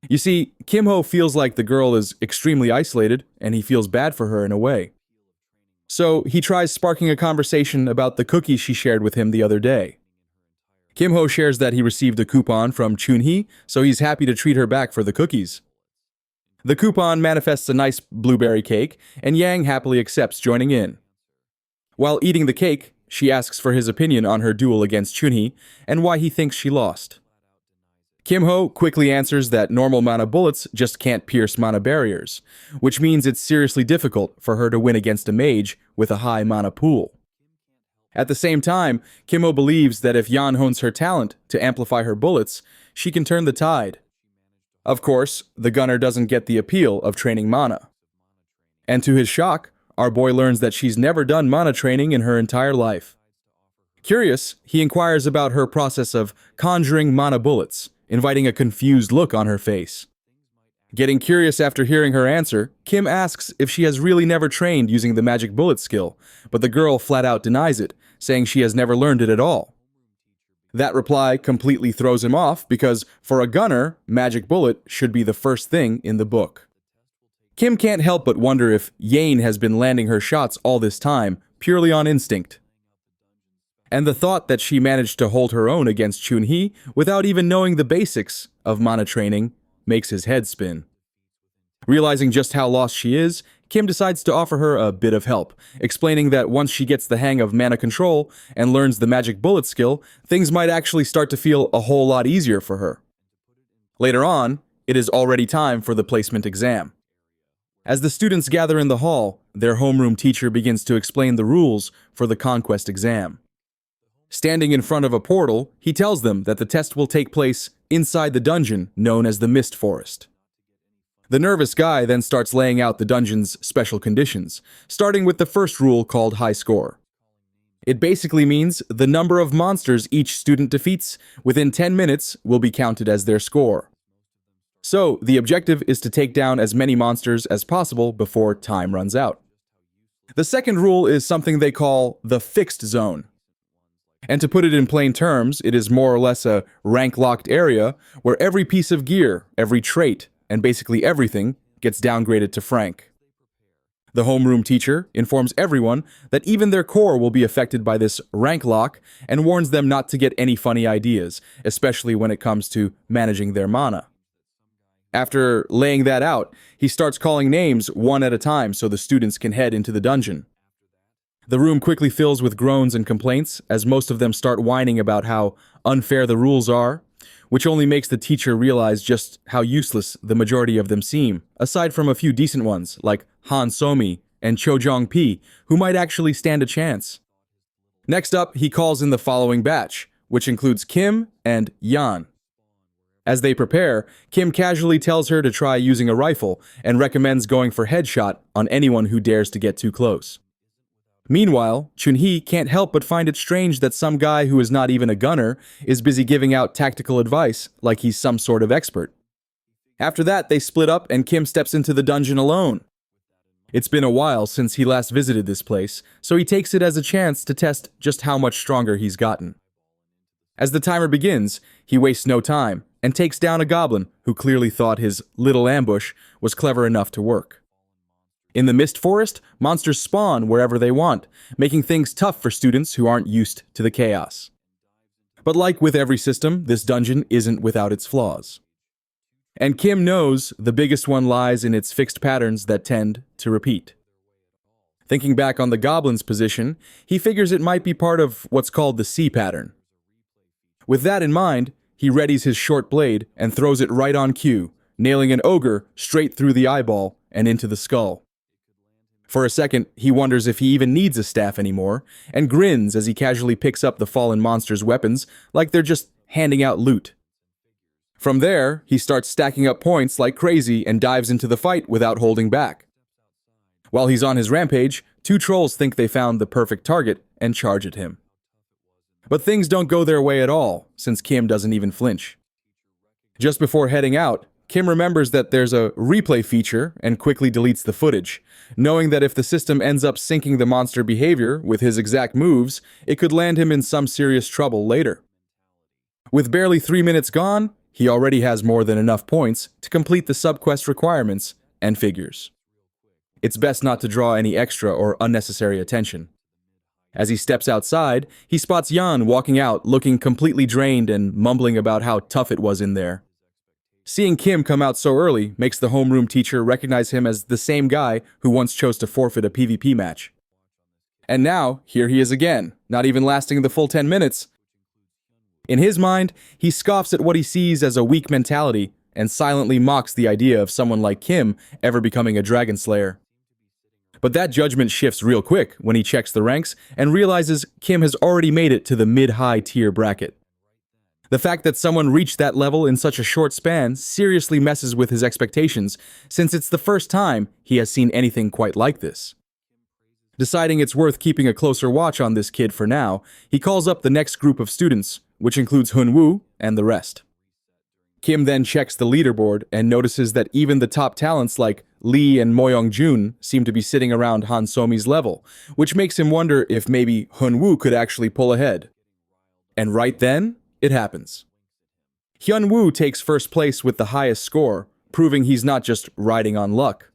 You see, Kim-ho feels like the girl is extremely isolated, and he feels bad for her in a way. So he tries sparking a conversation about the cookies she shared with him the other day. Kim-ho shares that he received a coupon from Chun-hee, so he's happy to treat her back for the cookies. The coupon manifests a nice blueberry cake, and Yang happily accepts joining in. While eating the cake, she asks for his opinion on her duel against Chun-hee and why he thinks she lost. Kim-ho quickly answers that normal mana bullets just can't pierce mana barriers, which means it's seriously difficult for her to win against a mage with a high mana pool. At the same time, Kim-ho believes that if Yan hones her talent to amplify her bullets, she can turn the tide. Of course, the gunner doesn't get the appeal of training mana. And to his shock, our boy learns that she's never done mana training in her entire life. Curious, he inquires about her process of conjuring mana bullets, inviting a confused look on her face. Getting curious after hearing her answer, Kim asks if she has really never trained using the magic bullet skill, but the girl flat out denies it, saying she has never learned it at all. That reply completely throws him off because, for a gunner, magic bullet should be the first thing in the book. Kim can't help but wonder if Yane has been landing her shots all this time, purely on instinct. And the thought that she managed to hold her own against Chun-hee without even knowing the basics of mana training makes his head spin. Realizing just how lost she is, Kim decides to offer her a bit of help, explaining that once she gets the hang of mana control and learns the magic bullet skill, things might actually start to feel a whole lot easier for her. Later on, it is already time for the placement exam. As the students gather in the hall, their homeroom teacher begins to explain the rules for the conquest exam. Standing in front of a portal, he tells them that the test will take place inside the dungeon known as the Mist Forest. The nervous guy then starts laying out the dungeon's special conditions, starting with the first rule called High Score. It basically means the number of monsters each student defeats within 10 minutes will be counted as their score. So, the objective is to take down as many monsters as possible before time runs out. The second rule is something they call the Fixed Zone. And to put it in plain terms, it is more or less a rank-locked area where every piece of gear, every trait, and basically everything gets downgraded to Frank. The homeroom teacher informs everyone that even their core will be affected by this rank lock and warns them not to get any funny ideas, especially when it comes to managing their mana. After laying that out, he starts calling names one at a time so the students can head into the dungeon. The room quickly fills with groans and complaints as most of them start whining about how unfair the rules are, which only makes the teacher realize just how useless the majority of them seem, aside from a few decent ones like Han Somi and Cho Jong-pi, who might actually stand a chance. Next up, he calls in the following batch, which includes Kim and Yan. As they prepare, Kim casually tells her to try using a rifle and recommends going for headshot on anyone who dares to get too close. Meanwhile, Chun-hee can't help but find it strange that some guy who is not even a gunner is busy giving out tactical advice like he's some sort of expert. After that, they split up and Kim steps into the dungeon alone. It's been a while since he last visited this place, so he takes it as a chance to test just how much stronger he's gotten. As the timer begins, he wastes no time and takes down a goblin who clearly thought his little ambush was clever enough to work. In the Mist Forest, monsters spawn wherever they want, making things tough for students who aren't used to the chaos. But like with every system, this dungeon isn't without its flaws. And Kim knows the biggest one lies in its fixed patterns that tend to repeat. Thinking back on the goblin's position, he figures it might be part of what's called the C pattern. With that in mind, he readies his short blade and throws it right on cue, nailing an ogre straight through the eyeball and into the skull. For a second, he wonders if he even needs a staff anymore, and grins as he casually picks up the fallen monster's weapons like they're just handing out loot. From there, he starts stacking up points like crazy and dives into the fight without holding back. While he's on his rampage, two trolls think they found the perfect target and charge at him. But things don't go their way at all, since Kim doesn't even flinch. Just before heading out, Kim remembers that there's a replay feature and quickly deletes the footage, knowing that if the system ends up syncing the monster behavior with his exact moves, it could land him in some serious trouble later. With barely 3 minutes gone, he already has more than enough points to complete the subquest requirements and figures. It's best not to draw any extra or unnecessary attention. As he steps outside, he spots Yan walking out looking completely drained and mumbling about how tough it was in there. Seeing Kim come out so early makes the homeroom teacher recognize him as the same guy who once chose to forfeit a PvP match. And now, here he is again, not even lasting the full 10 minutes. In his mind, he scoffs at what he sees as a weak mentality and silently mocks the idea of someone like Kim ever becoming a dragon slayer. But that judgment shifts real quick when he checks the ranks and realizes Kim has already made it to the mid-high tier bracket. The fact that someone reached that level in such a short span seriously messes with his expectations, since it's the first time he has seen anything quite like this. Deciding it's worth keeping a closer watch on this kid for now, he calls up the next group of students, which includes Hunwoo and the rest. Kim then checks the leaderboard and notices that even the top talents like Lee and Moyoung-jun seem to be sitting around Han Somi's level, which makes him wonder if maybe Hunwoo could actually pull ahead. And right then, it happens. Hyunwoo takes first place with the highest score, proving he's not just riding on luck.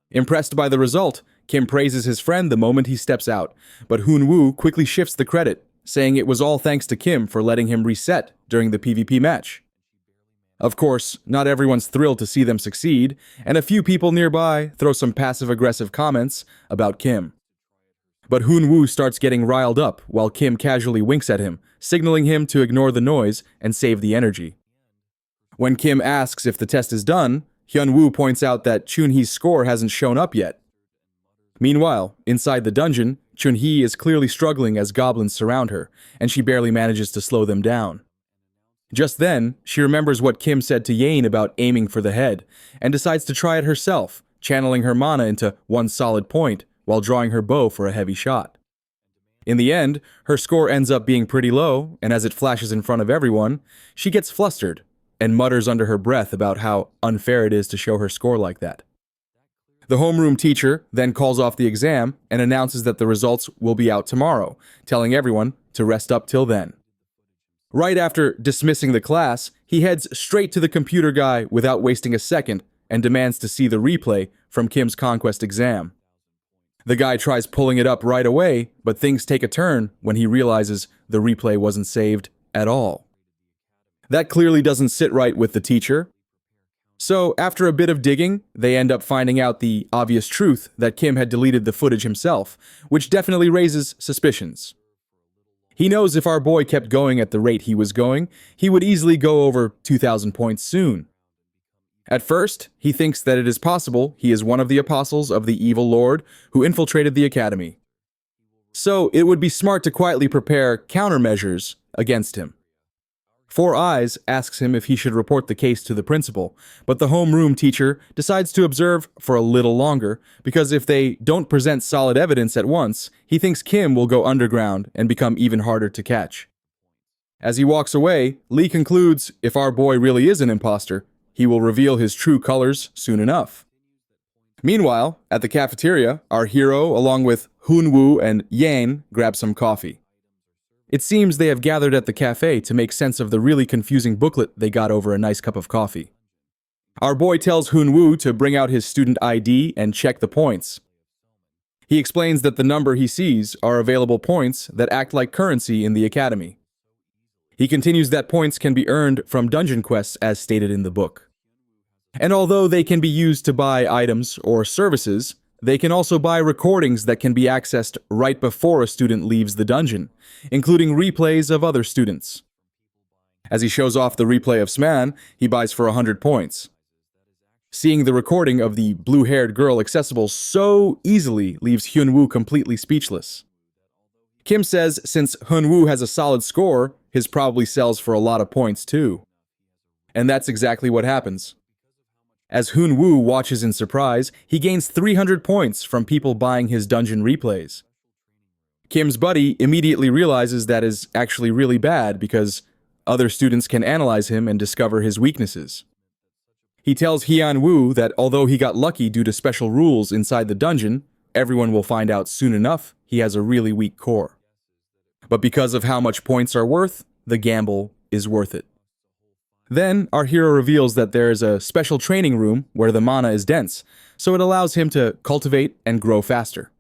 Impressed by the result, Kim praises his friend the moment he steps out, but Hunwoo quickly shifts the credit, saying it was all thanks to Kim for letting him reset during the PvP match. Of course, not everyone's thrilled to see them succeed, and a few people nearby throw some passive-aggressive comments about Kim. But Hunwoo starts getting riled up while Kim casually winks at him, signaling him to ignore the noise and save the energy. When Kim asks if the test is done, Hyunwoo points out that Chunhee's score hasn't shown up yet. Meanwhile, inside the dungeon, Chunhee is clearly struggling as goblins surround her, and she barely manages to slow them down. Just then, she remembers what Kim said to Yane about aiming for the head, and decides to try it herself, channeling her mana into one solid point while drawing her bow for a heavy shot. In the end, her score ends up being pretty low, and as it flashes in front of everyone, she gets flustered and mutters under her breath about how unfair it is to show her score like that. The homeroom teacher then calls off the exam and announces that the results will be out tomorrow, telling everyone to rest up till then. Right after dismissing the class, he heads straight to the computer guy without wasting a second and demands to see the replay from Kim's conquest exam. The guy tries pulling it up right away, but things take a turn when he realizes the replay wasn't saved at all. That clearly doesn't sit right with the teacher. So, after a bit of digging, they end up finding out the obvious truth that Kim had deleted the footage himself, which definitely raises suspicions. He knows if our boy kept going at the rate he was going, he would easily go over 2,000 points soon. At first, he thinks that it is possible he is one of the apostles of the evil lord who infiltrated the academy. So, it would be smart to quietly prepare countermeasures against him. Four Eyes asks him if he should report the case to the principal, but the homeroom teacher decides to observe for a little longer, because if they don't present solid evidence at once, he thinks Kim will go underground and become even harder to catch. As he walks away, Lee concludes if our boy really is an imposter, he will reveal his true colors soon enough. Meanwhile, at the cafeteria, our hero, along with Hunwoo and Yan, grab some coffee. It seems they have gathered at the cafe to make sense of the really confusing booklet they got over a nice cup of coffee. Our boy tells Hunwoo to bring out his student ID and check the points. He explains that the number he sees are available points that act like currency in the academy. He continues that points can be earned from dungeon quests as stated in the book. And although they can be used to buy items or services, they can also buy recordings that can be accessed right before a student leaves the dungeon, including replays of other students. As he shows off the replay of Sman, he buys for 100 points. Seeing the recording of the blue-haired girl accessible so easily leaves Hyunwoo completely speechless. Kim says since Hyunwoo has a solid score, his probably sells for a lot of points too. And that's exactly what happens. As Hyunwoo watches in surprise, he gains 300 points from people buying his dungeon replays. Kim's buddy immediately realizes that is actually really bad because other students can analyze him and discover his weaknesses. He tells Hyunwoo that although he got lucky due to special rules inside the dungeon, everyone will find out soon enough he has a really weak core. But because of how much points are worth, the gamble is worth it. Then, our hero reveals that there is a special training room where the mana is dense, so it allows him to cultivate and grow faster.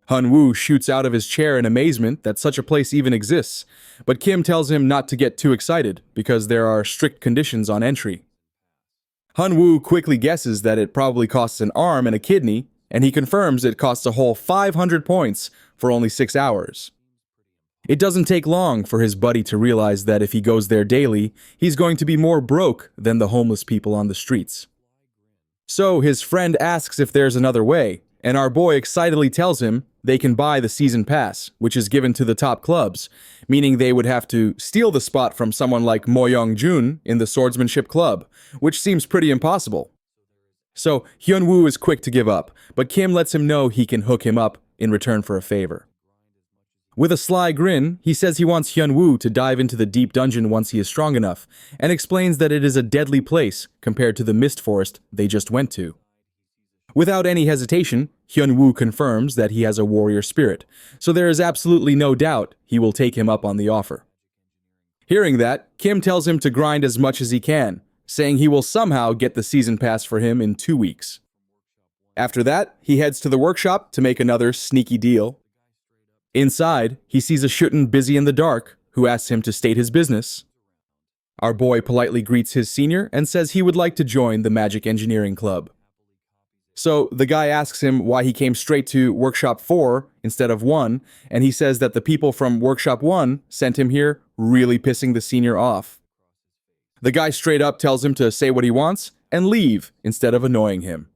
Hyunwoo shoots out of his chair in amazement that such a place even exists, but Kim tells him not to get too excited because there are strict conditions on entry. Hyunwoo quickly guesses that it probably costs an arm and a kidney, and he confirms it costs a whole 500 points for only 6 hours. It doesn't take long for his buddy to realize that if he goes there daily, he's going to be more broke than the homeless people on the streets. So his friend asks if there's another way, and our boy excitedly tells him they can buy the season pass, which is given to the top clubs, meaning they would have to steal the spot from someone like Mo Young-jun in the swordsmanship club, which seems pretty impossible. So Hyunwoo is quick to give up, but Kim lets him know he can hook him up in return for a favor. With a sly grin, he says he wants Hyunwoo to dive into the deep dungeon once he is strong enough, and explains that it is a deadly place compared to the mist forest they just went to. Without any hesitation, Hyunwoo confirms that he has a warrior spirit, so there is absolutely no doubt he will take him up on the offer. Hearing that, Kim tells him to grind as much as he can, saying he will somehow get the season pass for him in 2 weeks. After that, he heads to the workshop to make another sneaky deal. Inside, he sees a Shutten busy in the dark, who asks him to state his business. Our boy politely greets his senior and says he would like to join the Magic Engineering Club. So the guy asks him why he came straight to Workshop 4 instead of 1, and he says that the people from Workshop 1 sent him here, really pissing the senior off. The guy straight up tells him to say what he wants and leave instead of annoying him.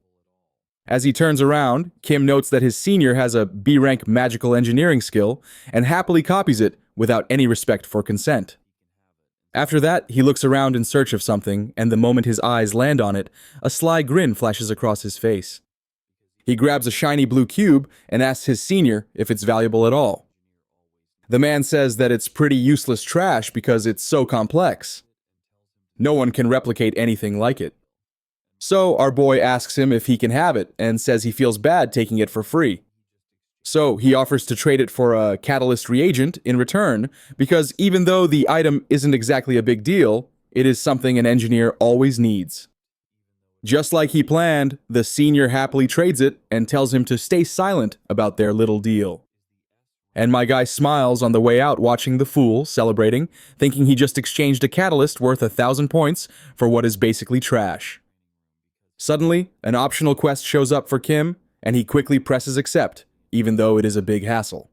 As he turns around, Kim notes that his senior has a B-rank magical engineering skill and happily copies it without any respect for consent. After that, he looks around in search of something, and the moment his eyes land on it, a sly grin flashes across his face. He grabs a shiny blue cube and asks his senior if it's valuable at all. The man says that it's pretty useless trash because it's so complex. No one can replicate anything like it. So our boy asks him if he can have it and says he feels bad taking it for free. So he offers to trade it for a catalyst reagent in return because even though the item isn't exactly a big deal, it is something an engineer always needs. Just like he planned, the senior happily trades it and tells him to stay silent about their little deal. And my guy smiles on the way out watching the fool celebrating, thinking he just exchanged a catalyst worth 1,000 points for what is basically trash. Suddenly, an optional quest shows up for Kim, and he quickly presses accept, even though it is a big hassle.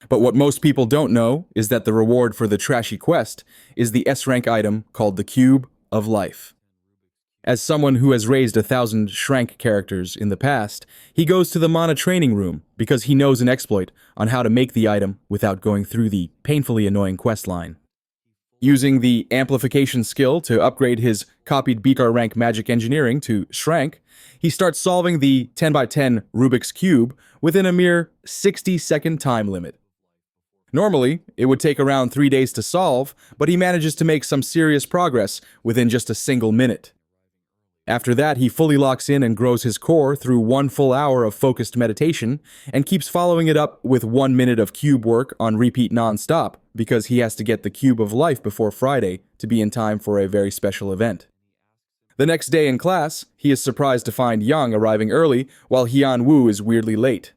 But what most people don't know is that the reward for the trashy quest is the S-rank item called the Cube of Life. As someone who has raised 1,000 Shrank characters in the past, he goes to the Mana training room because he knows an exploit on how to make the item without going through the painfully annoying quest line. Using the amplification skill to upgrade his copied BR rank magic engineering to Shrank, he starts solving the 10x10 Rubik's Cube within a mere 60-second time limit. Normally, it would take around 3 days to solve, but he manages to make some serious progress within just a single minute. After that, he fully locks in and grows his core through 1 full hour of focused meditation and keeps following it up with 1 minute of cube work on repeat non-stop because he has to get the Cube of Life before Friday to be in time for a very special event. The next day in class, he is surprised to find Yang arriving early while Hyunwoo is weirdly late.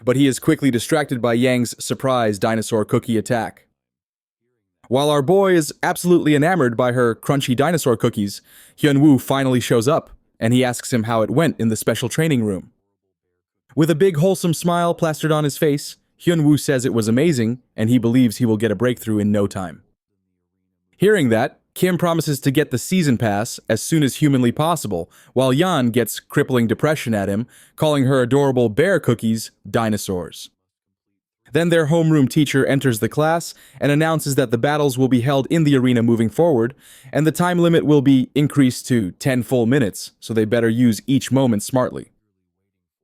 But he is quickly distracted by Yang's surprise dinosaur cookie attack. While our boy is absolutely enamored by her crunchy dinosaur cookies, Hyunwoo finally shows up, and he asks him how it went in the special training room. With a big wholesome smile plastered on his face, Hyunwoo says it was amazing, and he believes he will get a breakthrough in no time. Hearing that, Kim promises to get the season pass as soon as humanly possible, while Yan gets crippling depression at him, calling her adorable bear cookies dinosaurs. Then their homeroom teacher enters the class and announces that the battles will be held in the arena moving forward, and the time limit will be increased to 10 full minutes, so they better use each moment smartly.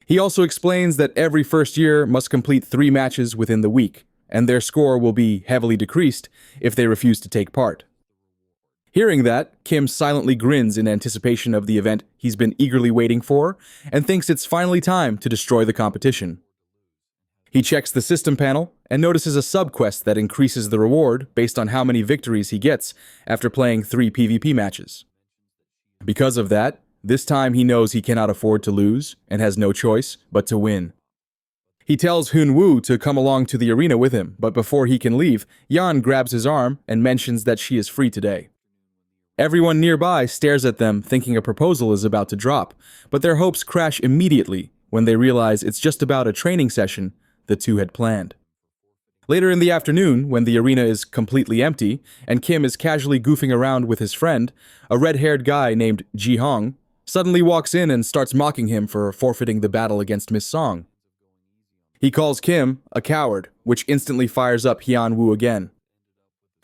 He also explains that every first year must complete 3 matches within the week, and their score will be heavily decreased if they refuse to take part. Hearing that, Kim silently grins in anticipation of the event he's been eagerly waiting for, and thinks it's finally time to destroy the competition. He checks the system panel and notices a sub-quest that increases the reward based on how many victories he gets after playing 3 PvP matches. Because of that, this time he knows he cannot afford to lose and has no choice but to win. He tells Hunwoo to come along to the arena with him, but before he can leave, Yan grabs his arm and mentions that she is free today. Everyone nearby stares at them thinking a proposal is about to drop, but their hopes crash immediately when they realize it's just about a training session the two had planned. Later in the afternoon, when the arena is completely empty and Kim is casually goofing around with his friend, a red-haired guy named Ji Hong suddenly walks in and starts mocking him for forfeiting the battle against Miss Song. He calls Kim a coward, which instantly fires up Hyun-woo again.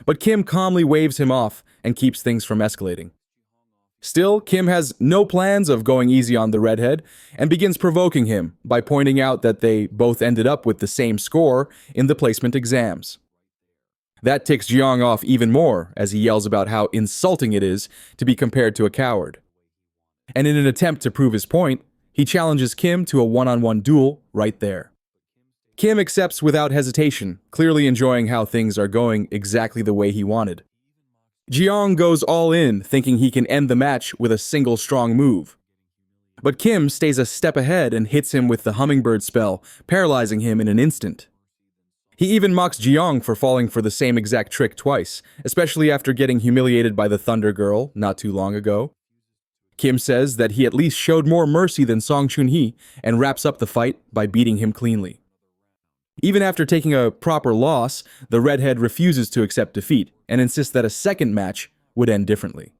But Kim calmly waves him off and keeps things from escalating. Still, Kim has no plans of going easy on the redhead and begins provoking him by pointing out that they both ended up with the same score in the placement exams. That ticks Jeong off even more as he yells about how insulting it is to be compared to a coward. And in an attempt to prove his point, he challenges Kim to a one-on-one duel right there. Kim accepts without hesitation, clearly enjoying how things are going exactly the way he wanted. Jeong goes all in, thinking he can end the match with a single strong move. But Kim stays a step ahead and hits him with the hummingbird spell, paralyzing him in an instant. He even mocks Jeong for falling for the same exact trick twice, especially after getting humiliated by the Thunder Girl not too long ago. Kim says that he at least showed more mercy than Song Chun-hee and wraps up the fight by beating him cleanly. Even after taking a proper loss, the redhead refuses to accept defeat and insists that a second match would end differently.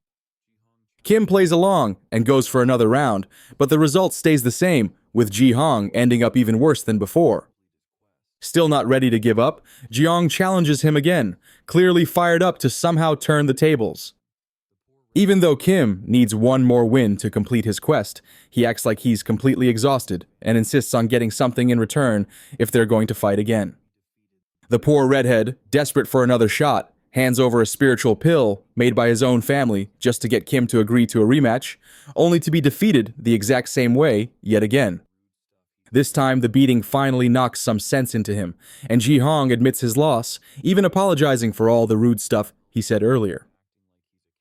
Kim plays along and goes for another round, but the result stays the same, with Ji Hong ending up even worse than before. Still not ready to give up, Jeong challenges him again, clearly fired up to somehow turn the tables. Even though Kim needs one more win to complete his quest, he acts like he's completely exhausted and insists on getting something in return if they're going to fight again. The poor redhead, desperate for another shot, hands over a spiritual pill made by his own family just to get Kim to agree to a rematch, only to be defeated the exact same way yet again. This time, the beating finally knocks some sense into him, and Ji Hong admits his loss, even apologizing for all the rude stuff he said earlier.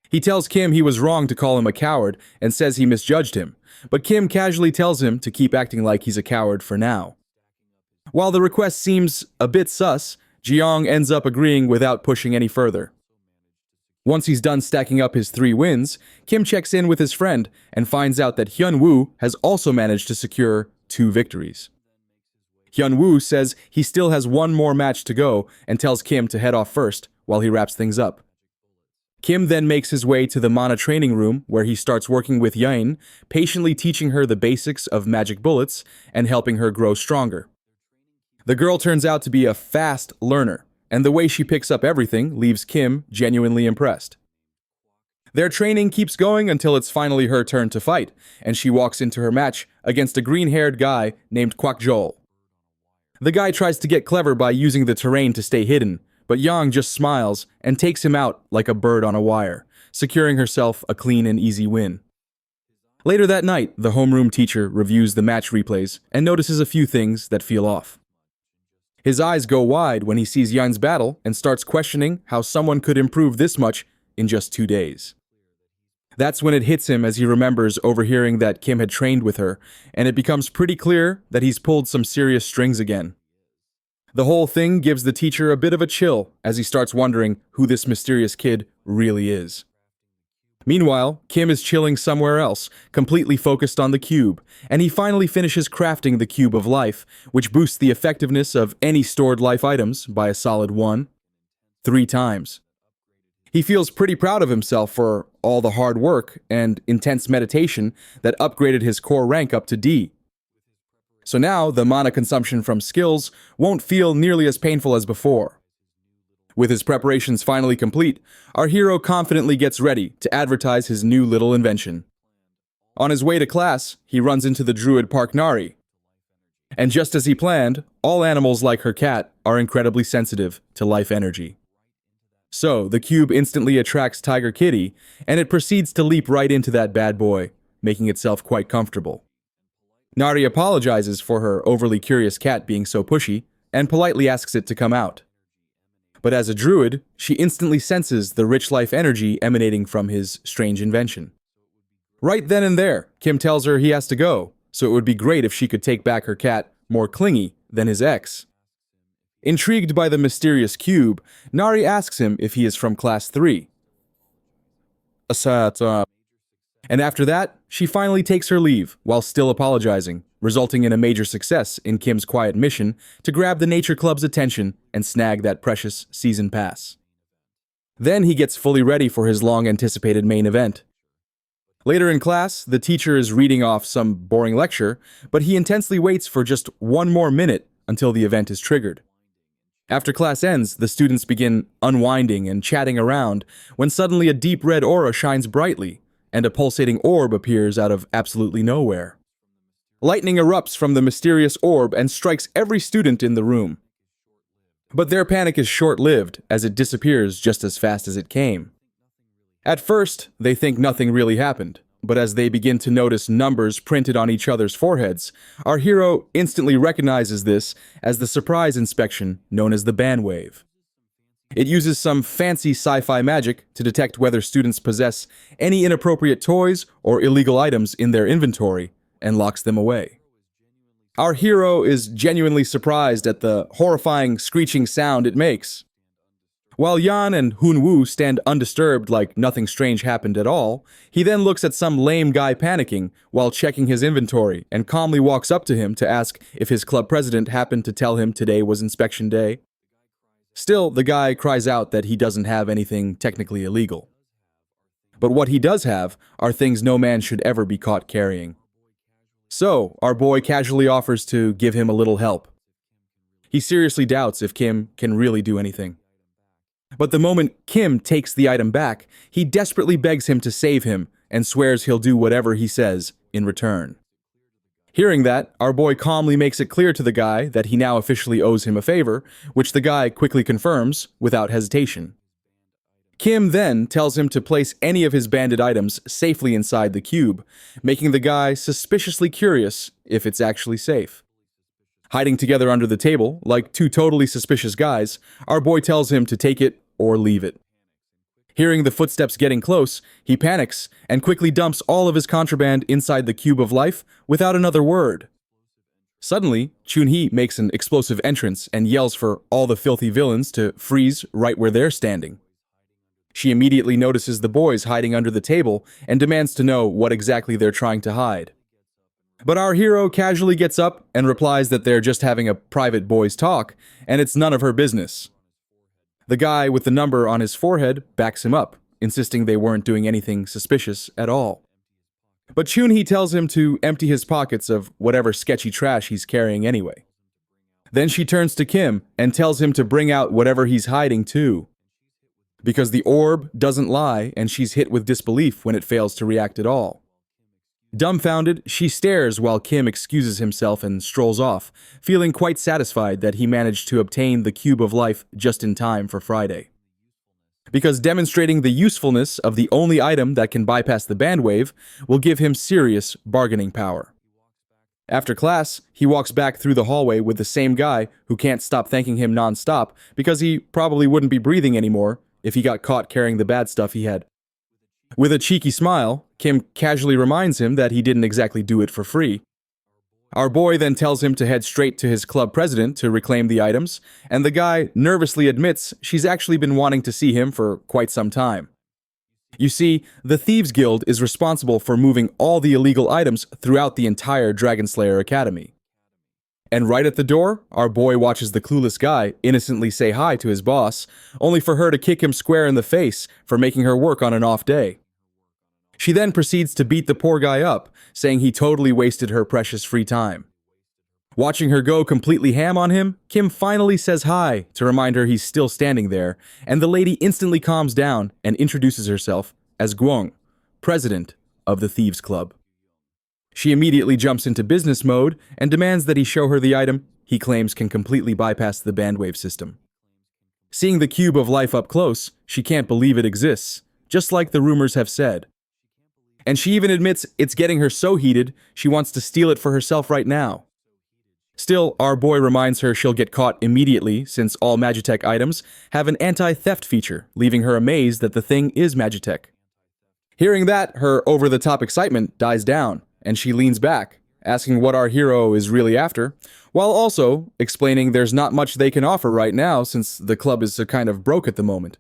He tells Kim he was wrong to call him a coward and says he misjudged him, but Kim casually tells him to keep acting like he's a coward for now. While the request seems a bit sus, Jeong ends up agreeing without pushing any further. Once he's done stacking up his 3 wins, Kim checks in with his friend and finds out that Hyun-woo has also managed to secure 2 victories. Hyun-woo says he still has 1 more match to go and tells Kim to head off first while he wraps things up. Kim then makes his way to the Mana training room where he starts working with Yain, patiently teaching her the basics of magic bullets and helping her grow stronger. The girl turns out to be a fast learner, and the way she picks up everything leaves Kim genuinely impressed. Their training keeps going until it's finally her turn to fight, and she walks into her match against a green-haired guy named Kwak Joel. The guy tries to get clever by using the terrain to stay hidden, but Yang just smiles and takes him out like a bird on a wire, securing herself a clean and easy win. Later that night, the homeroom teacher reviews the match replays and notices a few things that feel off. His eyes go wide when he sees Yan's battle and starts questioning how someone could improve this much in just 2 days. That's when it hits him as he remembers overhearing that Kim had trained with her, and it becomes pretty clear that he's pulled some serious strings again. The whole thing gives the teacher a bit of a chill as he starts wondering who this mysterious kid really is. Meanwhile, Kim is chilling somewhere else, completely focused on the cube, and he finally finishes crafting the Cube of Life, which boosts the effectiveness of any stored life items by a solid 3 times. He feels pretty proud of himself for all the hard work and intense meditation that upgraded his core rank up to D. So now the mana consumption from skills won't feel nearly as painful as before. With his preparations finally complete, our hero confidently gets ready to advertise his new little invention. On his way to class, he runs into the druid Parknari. And just as he planned, all animals like her cat are incredibly sensitive to life energy. So, the cube instantly attracts Tiger Kitty, and it proceeds to leap right into that bad boy, making itself quite comfortable. Nari apologizes for her overly curious cat being so pushy, and politely asks it to come out. But as a druid, she instantly senses the rich life energy emanating from his strange invention. Right then and there, Kim tells her he has to go, so it would be great if she could take back her cat more clingy than his ex. Intrigued by the mysterious cube, Nari asks him if he is from Class 3. And after that, she finally takes her leave while still apologizing, resulting in a major success in Kim's quiet mission to grab the Nature Club's attention and snag that precious season pass. Then he gets fully ready for his long-anticipated main event. Later in class, the teacher is reading off some boring lecture, but he intensely waits for just one more minute until the event is triggered. After class ends, the students begin unwinding and chatting around when suddenly a deep red aura shines brightly, and a pulsating orb appears out of absolutely nowhere. Lightning erupts from the mysterious orb and strikes every student in the room. But their panic is short-lived, as it disappears just as fast as it came. At first, they think nothing really happened, but as they begin to notice numbers printed on each other's foreheads, our hero instantly recognizes this as the surprise inspection known as the bandwave. It uses some fancy sci-fi magic to detect whether students possess any inappropriate toys or illegal items in their inventory and locks them away. Our hero is genuinely surprised at the horrifying screeching sound it makes. While Yan and Hunwoo stand undisturbed like nothing strange happened at all, he then looks at some lame guy panicking while checking his inventory and calmly walks up to him to ask if his club president happened to tell him today was inspection day. Still, the guy cries out that he doesn't have anything technically illegal. But what he does have are things no man should ever be caught carrying. So, our boy casually offers to give him a little help. He seriously doubts if Kim can really do anything. But the moment Kim takes the item back, he desperately begs him to save him and swears he'll do whatever he says in return. Hearing that, our boy calmly makes it clear to the guy that he now officially owes him a favor, which the guy quickly confirms without hesitation. Kim then tells him to place any of his banded items safely inside the cube, making the guy suspiciously curious if it's actually safe. Hiding together under the table, like two totally suspicious guys, our boy tells him to take it or leave it. Hearing the footsteps getting close, he panics and quickly dumps all of his contraband inside the cube of life without another word. Suddenly, Chun-hee makes an explosive entrance and yells for all the filthy villains to freeze right where they're standing. She immediately notices the boys hiding under the table and demands to know what exactly they're trying to hide. But our hero casually gets up and replies that they're just having a private boys' talk, and it's none of her business. The guy with the number on his forehead backs him up, insisting they weren't doing anything suspicious at all. But Chun-hee tells him to empty his pockets of whatever sketchy trash he's carrying anyway. Then she turns to Kim and tells him to bring out whatever he's hiding too. Because the orb doesn't lie and she's hit with disbelief when it fails to react at all. Dumbfounded, she stares while Kim excuses himself and strolls off, feeling quite satisfied that he managed to obtain the cube of life just in time for Friday. Because demonstrating the usefulness of the only item that can bypass the bandwave will give him serious bargaining power. After class, he walks back through the hallway with the same guy who can't stop thanking him non-stop because he probably wouldn't be breathing anymore if he got caught carrying the bad stuff he had. With a cheeky smile, Kim casually reminds him that he didn't exactly do it for free. Our boy then tells him to head straight to his club president to reclaim the items, and the guy nervously admits she's actually been wanting to see him for quite some time. You see, the Thieves Guild is responsible for moving all the illegal items throughout the entire Dragon Slayer Academy. And right at the door, our boy watches the clueless guy innocently say hi to his boss, only for her to kick him square in the face for making her work on an off day. She then proceeds to beat the poor guy up, saying he totally wasted her precious free time. Watching her go completely ham on him, Kim finally says hi to remind her he's still standing there, and the lady instantly calms down and introduces herself as Gwong, president of the Thieves Club. She immediately jumps into business mode and demands that he show her the item he claims can completely bypass the bandwave system. Seeing the cube of life up close, she can't believe it exists, just like the rumors have said. And she even admits it's getting her so heated, she wants to steal it for herself right now. Still, our boy reminds her she'll get caught immediately since all Magitech items have an anti-theft feature, leaving her amazed that the thing is Magitech. Hearing that, her over-the-top excitement dies down, and she leans back, asking what our hero is really after, while also explaining there's not much they can offer right now since the club is kind of broke at the moment.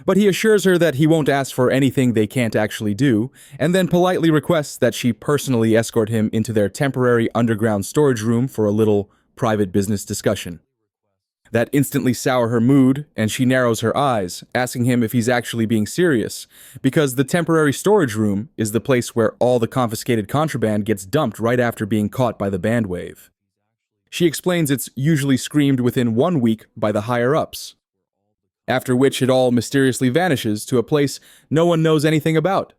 But he assures her that he won't ask for anything they can't actually do, and then politely requests that she personally escort him into their temporary underground storage room for a little private business discussion. That instantly sours her mood, and she narrows her eyes, asking him if he's actually being serious, because the temporary storage room is the place where all the confiscated contraband gets dumped right after being caught by the bandwave. She explains it's usually screamed within 1 week by the higher-ups, after which it all mysteriously vanishes to a place no one knows anything about.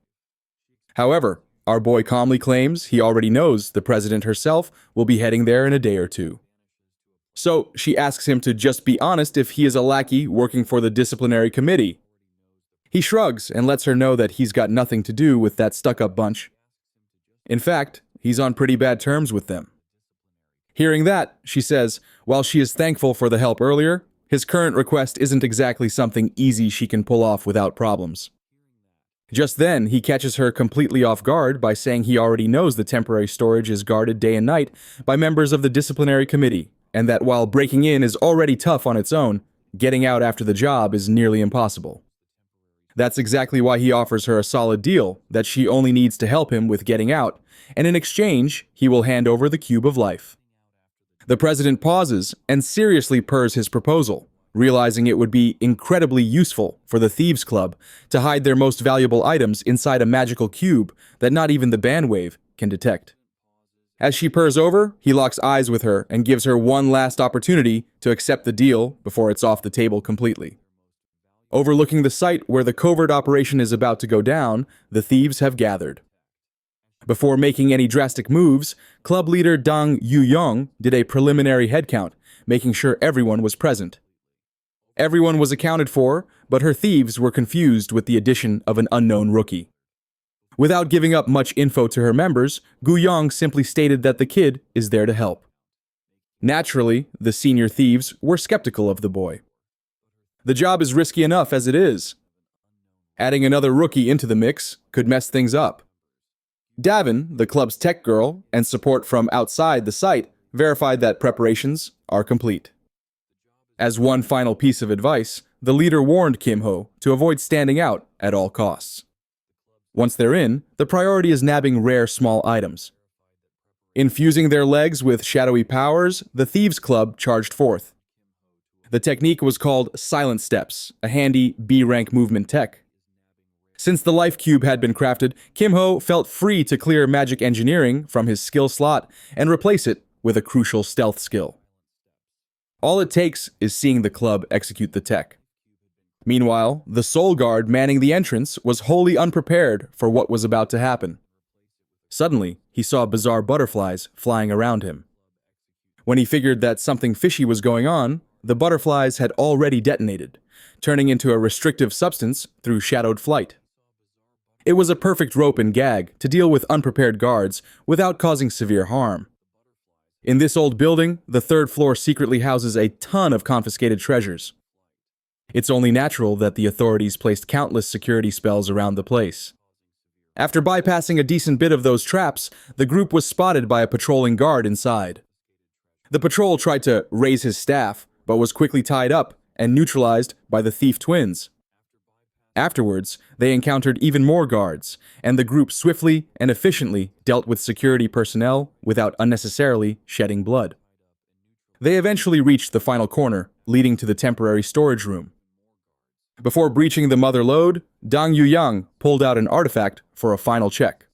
However, our boy calmly claims he already knows the president herself will be heading there in a day or two. So she asks him to just be honest if he is a lackey working for the disciplinary committee. He shrugs and lets her know that he's got nothing to do with that stuck-up bunch. In fact, he's on pretty bad terms with them. Hearing that, she says, while she is thankful for the help earlier, his current request isn't exactly something easy she can pull off without problems. Just then, he catches her completely off guard by saying he already knows the temporary storage is guarded day and night by members of the disciplinary committee, and that while breaking in is already tough on its own, getting out after the job is nearly impossible. That's exactly why he offers her a solid deal that she only needs to help him with getting out, and in exchange, he will hand over the cube of life. The president pauses and seriously purrs his proposal, realizing it would be incredibly useful for the Thieves Club to hide their most valuable items inside a magical cube that not even the bandwave can detect. As she purrs over, he locks eyes with her and gives her one last opportunity to accept the deal before it's off the table completely. Overlooking the site where the covert operation is about to go down, the thieves have gathered. Before making any drastic moves, club leader Dang Yu-yong did a preliminary headcount, making sure everyone was present. Everyone was accounted for, but her thieves were confused with the addition of an unknown rookie. Without giving up much info to her members, Gu-yong simply stated that the kid is there to help. Naturally, the senior thieves were skeptical of the boy. The job is risky enough as it is. Adding another rookie into the mix could mess things up. Davin, the club's tech girl, and support from outside the site verified that preparations are complete. As one final piece of advice, the leader warned Kim-ho to avoid standing out at all costs. Once they're in, the priority is nabbing rare small items. Infusing their legs with shadowy powers, the Thieves Club charged forth. The technique was called Silent Steps, a handy B-rank movement tech. Since the life cube had been crafted, Kim-ho felt free to clear magic engineering from his skill slot and replace it with a crucial stealth skill. All it takes is seeing the club execute the tech. Meanwhile, the soul guard manning the entrance was wholly unprepared for what was about to happen. Suddenly, he saw bizarre butterflies flying around him. When he figured that something fishy was going on, the butterflies had already detonated, turning into a restrictive substance through shadowed flight. It was a perfect rope and gag to deal with unprepared guards without causing severe harm. In this old building, the third floor secretly houses a ton of confiscated treasures. It's only natural that the authorities placed countless security spells around the place. After bypassing a decent bit of those traps, the group was spotted by a patrolling guard inside. The patrol tried to raise his staff, but was quickly tied up and neutralized by the thief twins. Afterwards, they encountered even more guards, and the group swiftly and efficiently dealt with security personnel without unnecessarily shedding blood. They eventually reached the final corner, leading to the temporary storage room. Before breaching the mother lode, Dang Yuyang pulled out an artifact for a final check.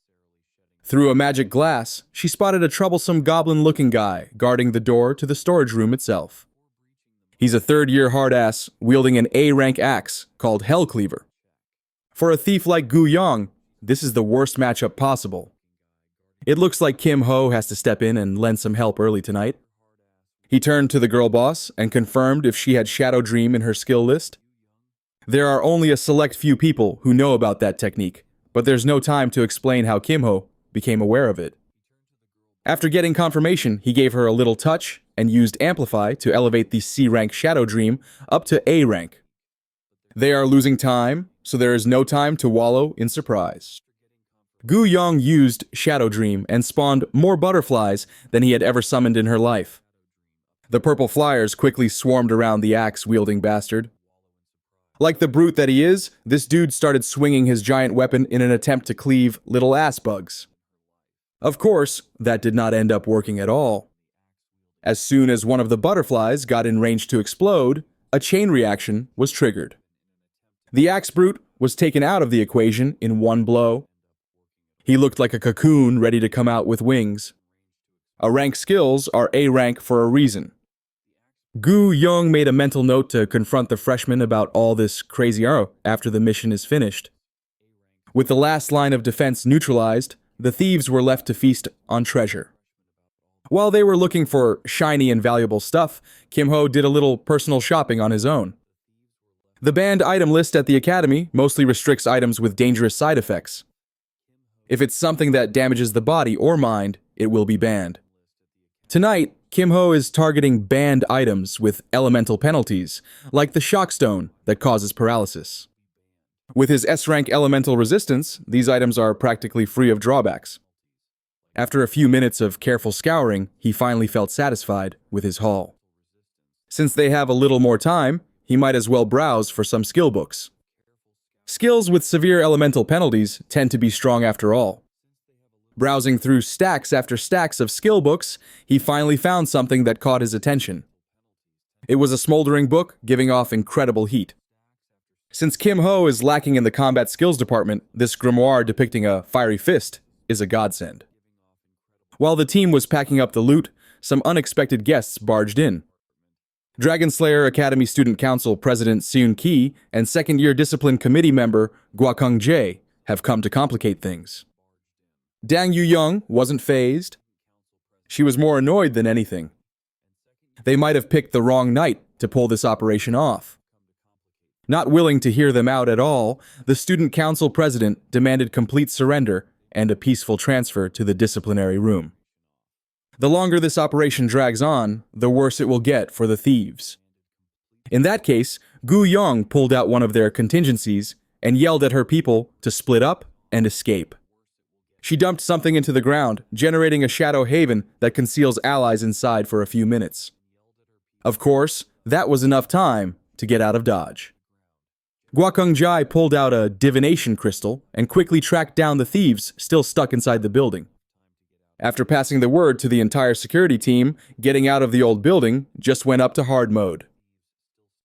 Through a magic glass, she spotted a troublesome goblin-looking guy guarding the door to the storage room itself. He's a third-year hard-ass wielding an A-rank axe called Hell Cleaver. For a thief like Gu Yong, this is the worst matchup possible. It looks like Kim Ho has to step in and lend some help early tonight. He turned to the girl boss and confirmed if she had Shadow Dream in her skill list. There are only a select few people who know about that technique, but there's no time to explain how Kim Ho became aware of it. After getting confirmation, he gave her a little touch and used Amplify to elevate the C-rank Shadow Dream up to A rank. They are losing time, so there is no time to wallow in surprise. Gu Yong used Shadow Dream and spawned more butterflies than he had ever summoned in her life. The purple flyers quickly swarmed around the axe-wielding bastard. Like the brute that he is, this dude started swinging his giant weapon in an attempt to cleave little ass bugs. Of course, that did not end up working at all. As soon as one of the butterflies got in range to explode, a chain reaction was triggered. The axe brute was taken out of the equation in one blow. He looked like a cocoon ready to come out with wings. A rank skills are A rank for a reason. Gu Yong made a mental note to confront the freshman about all this crazy after the mission is finished. With the last line of defense neutralized, the thieves were left to feast on treasure. While they were looking for shiny and valuable stuff, Kim Ho did a little personal shopping on his own. The banned item list at the academy mostly restricts items with dangerous side effects. If it's something that damages the body or mind, it will be banned. Tonight, Kim Ho is targeting banned items with elemental penalties, like the shock stone that causes paralysis. With his S-rank elemental resistance, these items are practically free of drawbacks. After a few minutes of careful scouring, he finally felt satisfied with his haul. Since they have a little more time, he might as well browse for some skill books. Skills with severe elemental penalties tend to be strong after all. Browsing through stacks after stacks of skill books, he finally found something that caught his attention. It was a smoldering book giving off incredible heat. Since Kim Ho is lacking in the combat skills department, this grimoire depicting a fiery fist is a godsend. While the team was packing up the loot, some unexpected guests barged in. Dragonslayer Academy Student Council President Seun Ki and second-year discipline committee member Guakung Jae have come to complicate things. Dang Yuyang wasn't fazed. She was more annoyed than anything. They might have picked the wrong night to pull this operation off. Not willing to hear them out at all, the student council president demanded complete surrender and a peaceful transfer to the disciplinary room. The longer this operation drags on, the worse it will get for the thieves. In that case, Gu Yong pulled out one of their contingencies and yelled at her people to split up and escape. She dumped something into the ground, generating a shadow haven that conceals allies inside for a few minutes. Of course, that was enough time to get out of Dodge. Guakung Jai pulled out a divination crystal and quickly tracked down the thieves still stuck inside the building. After passing the word to the entire security team, getting out of the old building just went up to hard mode.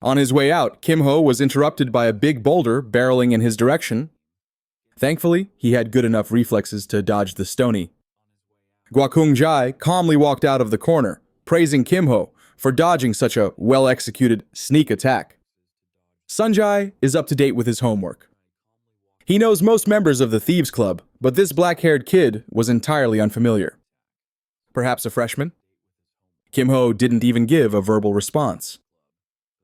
On his way out, Kim Ho was interrupted by a big boulder barreling in his direction. Thankfully, he had good enough reflexes to dodge the stony. Guakung Jai calmly walked out of the corner, praising Kim Ho for dodging such a well-executed sneak attack. Sunjai is up to date with his homework. He knows most members of the Thieves Club, but this black-haired kid was entirely unfamiliar. Perhaps a freshman? Kim Ho didn't even give a verbal response.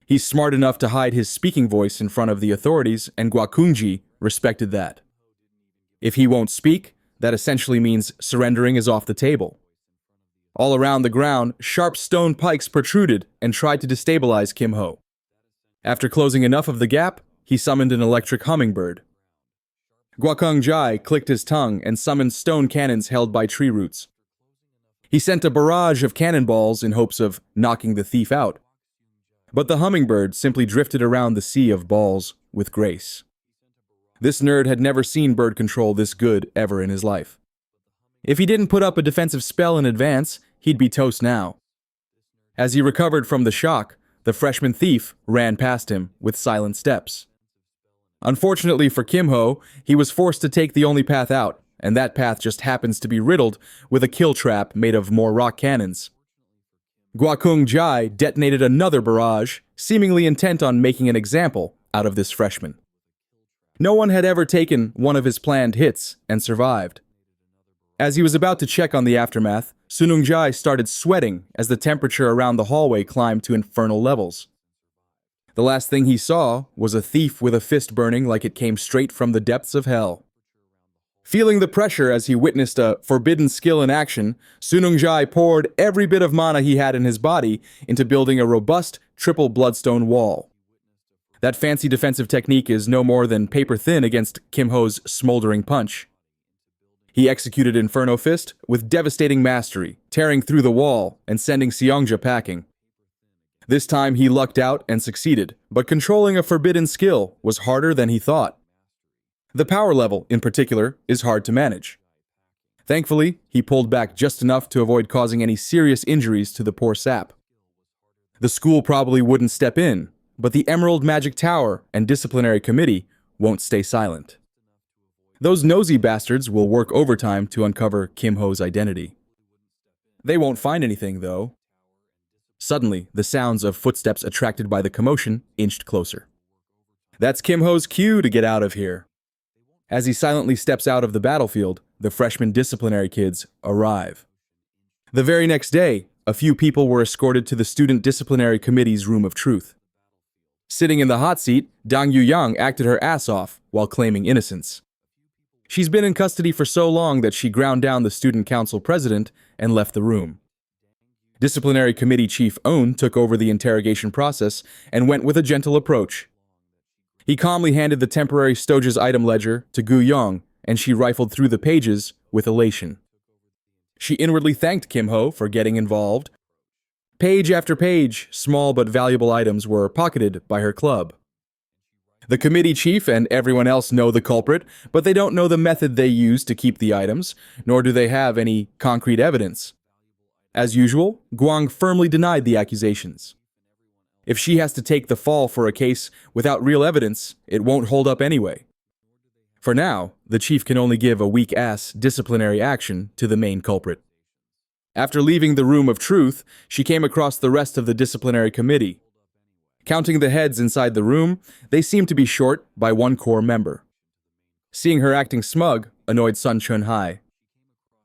He's smart enough to hide his speaking voice in front of the authorities, and Guakungji respected that. If he won't speak, that essentially means surrendering is off the table. All around the ground, sharp stone pikes protruded and tried to destabilize Kim Ho. After closing enough of the gap, he summoned an electric hummingbird. Guakung Jai clicked his tongue and summoned stone cannons held by tree roots. He sent a barrage of cannonballs in hopes of knocking the thief out. But the hummingbird simply drifted around the sea of balls with grace. This nerd had never seen bird control this good ever in his life. If he didn't put up a defensive spell in advance, he'd be toast now. As he recovered from the shock, the freshman thief ran past him with silent steps. Unfortunately for Kim-ho, he was forced to take the only path out, and that path just happens to be riddled with a kill trap made of more rock cannons. Gwakung Jai detonated another barrage, seemingly intent on making an example out of this freshman. No one had ever taken one of his planned hits and survived. As he was about to check on the aftermath, Sunung Jai started sweating as the temperature around the hallway climbed to infernal levels. The last thing he saw was a thief with a fist burning like it came straight from the depths of hell. Feeling the pressure as he witnessed a forbidden skill in action, Sunung Jai poured every bit of mana he had in his body into building a robust triple bloodstone wall. That fancy defensive technique is no more than paper thin against Kim-ho's smoldering punch. He executed Inferno Fist with devastating mastery, tearing through the wall and sending Seongja packing. This time he lucked out and succeeded, but controlling a forbidden skill was harder than he thought. The power level, in particular, is hard to manage. Thankfully, he pulled back just enough to avoid causing any serious injuries to the poor sap. The school probably wouldn't step in, but the Emerald Magic Tower and Disciplinary Committee won't stay silent. Those nosy bastards will work overtime to uncover Kim-ho's identity. They won't find anything, though. Suddenly, the sounds of footsteps attracted by the commotion inched closer. That's Kim-ho's cue to get out of here. As he silently steps out of the battlefield, the freshman disciplinary kids arrive. The very next day, a few people were escorted to the Student Disciplinary Committee's Room of Truth. Sitting in the hot seat, Dang Yu-yang acted her ass off while claiming innocence. She's been in custody for so long that she ground down the student council president and left the room. Disciplinary Committee Chief Oun took over the interrogation process and went with a gentle approach. He calmly handed the temporary Stoja's item ledger to Gu Yong, and she rifled through the pages with elation. She inwardly thanked Kim-ho for getting involved. Page after page, small but valuable items were pocketed by her club. The committee chief and everyone else know the culprit, but they don't know the method they used to keep the items, nor do they have any concrete evidence. As usual, Guang firmly denied the accusations. If she has to take the fall for a case without real evidence, it won't hold up anyway. For now, the chief can only give a weak-ass disciplinary action to the main culprit. After leaving the Room of Truth, she came across the rest of the disciplinary committee. Counting the heads inside the room, they seemed to be short by one core member. Seeing her acting smug annoyed Sun Chun-hai.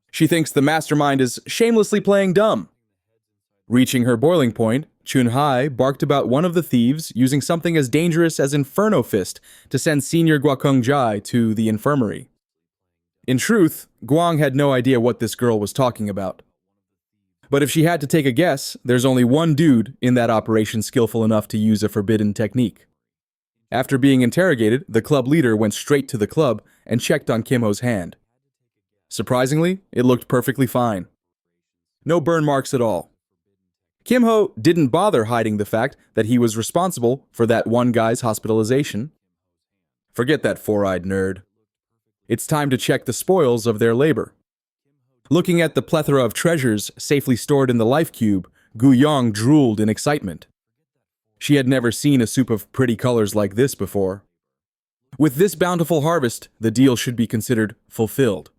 She thinks the mastermind is shamelessly playing dumb. Reaching her boiling point, Chun-hai barked about one of the thieves using something as dangerous as Inferno Fist to send Senior Gwakung Jai to the infirmary. In truth, Guang had no idea what this girl was talking about. But if she had to take a guess, there's only one dude in that operation skillful enough to use a forbidden technique. After being interrogated, the club leader went straight to the club and checked on Kim-ho's hand. Surprisingly, it looked perfectly fine. No burn marks at all. Kim-ho didn't bother hiding the fact that he was responsible for that one guy's hospitalization. Forget that four-eyed nerd. It's time to check the spoils of their labor. Looking at the plethora of treasures safely stored in the life cube, Gu Yong drooled in excitement. She had never seen a soup of pretty colors like this before. With this bountiful harvest, the deal should be considered fulfilled.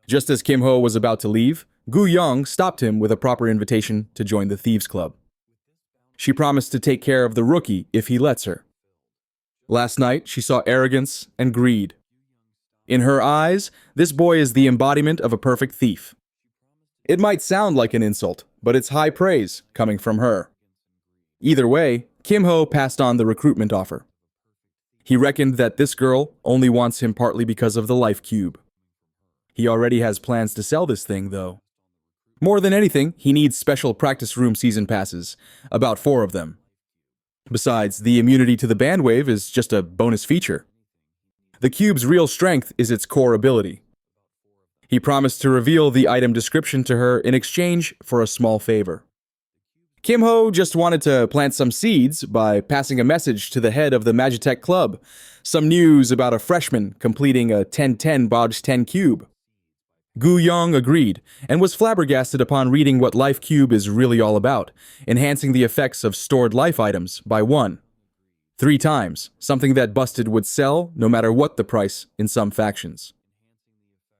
Just as Kim-ho was about to leave, Gu Yong stopped him with a proper invitation to join the Thieves' Club. She promised to take care of the rookie if he lets her. Last night, she saw arrogance and greed. In her eyes, this boy is the embodiment of a perfect thief. It might sound like an insult, but it's high praise coming from her. Either way, Kim-ho passed on the recruitment offer. He reckoned that this girl only wants him partly because of the life cube. He already has plans to sell this thing, though. More than anything, he needs special practice room season passes, about 4 of them. Besides, the immunity to the bandwave is just a bonus feature. The cube's real strength is its core ability. He promised to reveal the item description to her in exchange for a small favor. Kim-ho just wanted to plant some seeds by passing a message to the head of the Magitech Club, some news about a freshman completing a 10-10 Bodge 10 cube. Gu Yong agreed, and was flabbergasted upon reading what Life Cube is really all about, enhancing the effects of stored life items by 3 times, something that Busted would sell no matter what the price in some factions.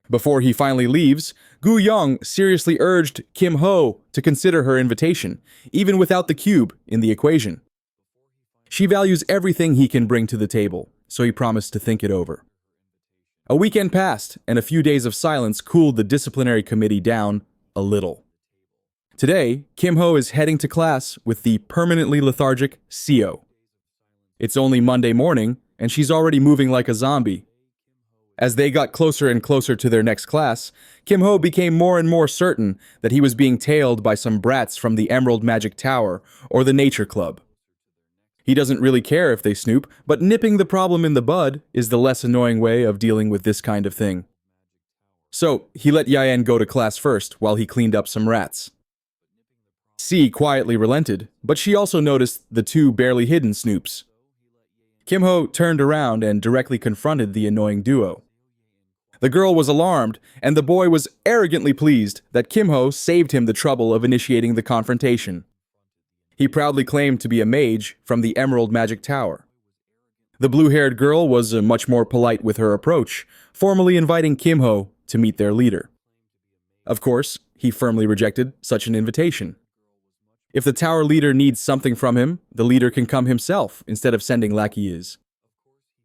Before he finally leaves, Gu Yong seriously urged Kim Ho to consider her invitation, even without the cube in the equation. She values everything he can bring to the table, so he promised to think it over. A weekend passed, and a few days of silence cooled the disciplinary committee down a little. Today, Kim Ho is heading to class with the permanently lethargic Seo. It's only Monday morning, and she's already moving like a zombie. As they got closer and closer to their next class, Kim Ho became more and more certain that he was being tailed by some brats from the Emerald Magic Tower or the Nature Club. He doesn't really care if they snoop, but nipping the problem in the bud is the less annoying way of dealing with this kind of thing. So, he let Yayan go to class first while he cleaned up some rats. C quietly relented, but she also noticed the 2 barely hidden snoops. Kim Ho turned around and directly confronted the annoying duo. The girl was alarmed, and the boy was arrogantly pleased that Kim Ho saved him the trouble of initiating the confrontation. He proudly claimed to be a mage from the Emerald Magic Tower. The blue-haired girl was much more polite with her approach, formally inviting Kim Ho to meet their leader. Of course, he firmly rejected such an invitation. If the tower leader needs something from him, the leader can come himself instead of sending lackeys.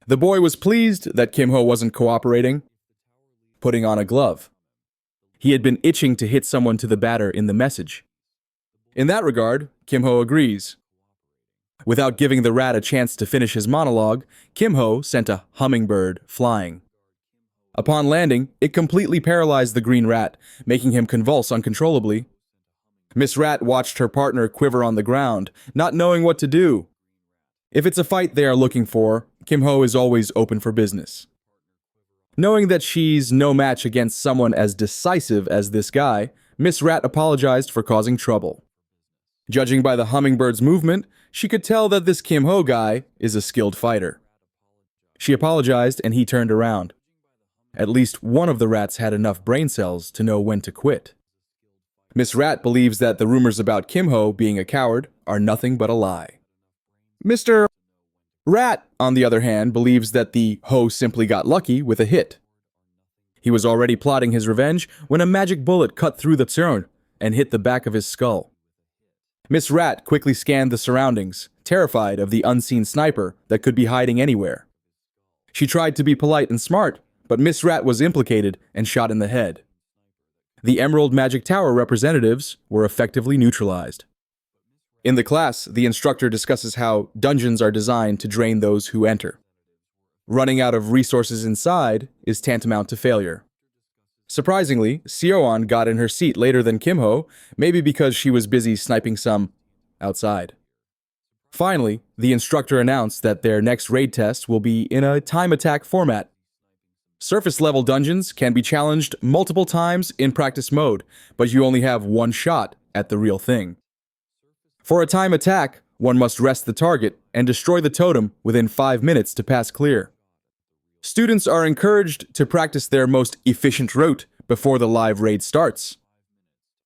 The boy was pleased that Kim Ho wasn't cooperating, putting on a glove. He had been itching to hit someone to the batter in the message. In that regard, Kim Ho agrees. Without giving the rat a chance to finish his monologue, Kim Ho sent a hummingbird flying. Upon landing, it completely paralyzed the green rat, making him convulse uncontrollably. Miss Rat watched her partner quiver on the ground, not knowing what to do. If it's a fight they are looking for, Kim Ho is always open for business. Knowing that she's no match against someone as decisive as this guy, Miss Rat apologized for causing trouble. Judging by the hummingbird's movement, she could tell that this Kim Ho guy is a skilled fighter. She apologized and he turned around. At least one of the rats had enough brain cells to know when to quit. Miss Rat believes that the rumors about Kim Ho being a coward are nothing but a lie. Mr. Rat, on the other hand, believes that the Ho simply got lucky with a hit. He was already plotting his revenge when a magic bullet cut through the turn and hit the back of his skull. Miss Rat quickly scanned the surroundings, terrified of the unseen sniper that could be hiding anywhere. She tried to be polite and smart, but Miss Rat was implicated and shot in the head. The Emerald Magic Tower representatives were effectively neutralized. In the class, the instructor discusses how dungeons are designed to drain those who enter. Running out of resources inside is tantamount to failure. Surprisingly, Seoan got in her seat later than Kim Ho, maybe because she was busy sniping some outside. Finally, the instructor announced that their next raid test will be in a time attack format. Surface-level dungeons can be challenged multiple times in practice mode, but you only have one shot at the real thing. For a time attack, one must rest the target and destroy the totem within 5 minutes to pass clear. Students are encouraged to practice their most efficient route before the live raid starts.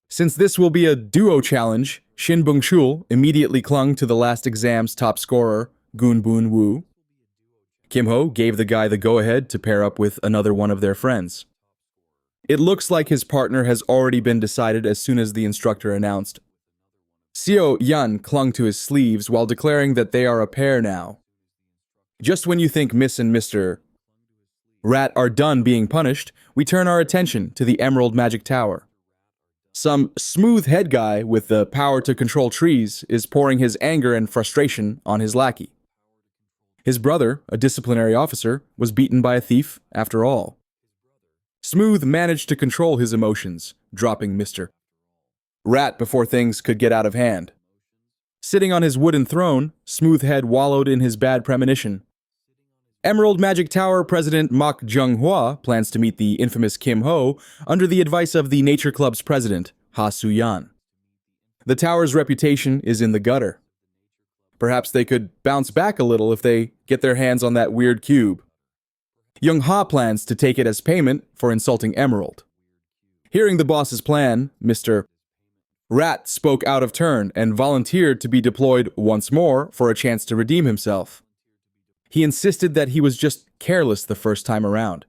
Since this will be a duo challenge, Shin Bung-chul immediately clung to the last exam's top scorer, Gun Bun Woo. Kim Ho gave the guy the go-ahead to pair up with another one of their friends. It looks like his partner has already been decided as soon as the instructor announced. Seo Yan clung to his sleeves while declaring that they are a pair now. Just when you think Miss and Mr. Rat are done being punished, we turn our attention to the Emerald Magic Tower. Some smooth head guy with the power to control trees is pouring his anger and frustration on his lackey. His brother, a disciplinary officer, was beaten by a thief after all. Smooth managed to control his emotions, dropping Mr. Rat before things could get out of hand. Sitting on his wooden throne, Smoothhead wallowed in his bad premonition. Emerald Magic Tower President Mak Jung-hwa plans to meet the infamous Kim Ho under the advice of the Nature Club's president, Ha Su-yan. The tower's reputation is in the gutter. Perhaps they could bounce back a little if they get their hands on that weird cube. Young Ha plans to take it as payment for insulting Emerald. Hearing the boss's plan, Mr. Rat spoke out of turn and volunteered to be deployed once more for a chance to redeem himself. He insisted that he was just careless the first time around.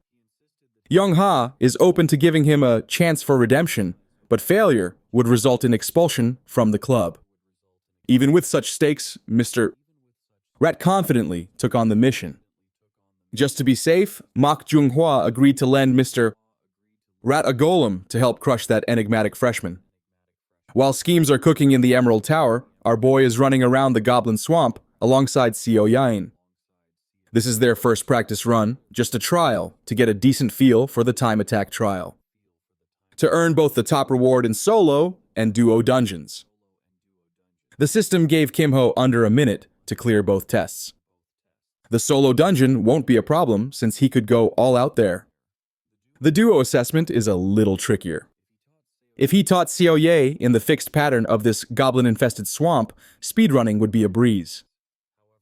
Young Ha is open to giving him a chance for redemption, but failure would result in expulsion from the club. Even with such stakes, Mr. Rat confidently took on the mission. Just to be safe, Mak Junghua agreed to lend Mr. Rat a golem to help crush that enigmatic freshman. While schemes are cooking in the Emerald Tower, our boy is running around the Goblin Swamp alongside Seo Yain. This is their first practice run, just a trial to get a decent feel for the time attack trial. To earn both the top reward in solo and duo dungeons. The system gave Kim-ho under a minute to clear both tests. The solo dungeon won't be a problem since he could go all out there. The duo assessment is a little trickier. If he taught Seo Ye in the fixed pattern of this goblin-infested swamp, speedrunning would be a breeze.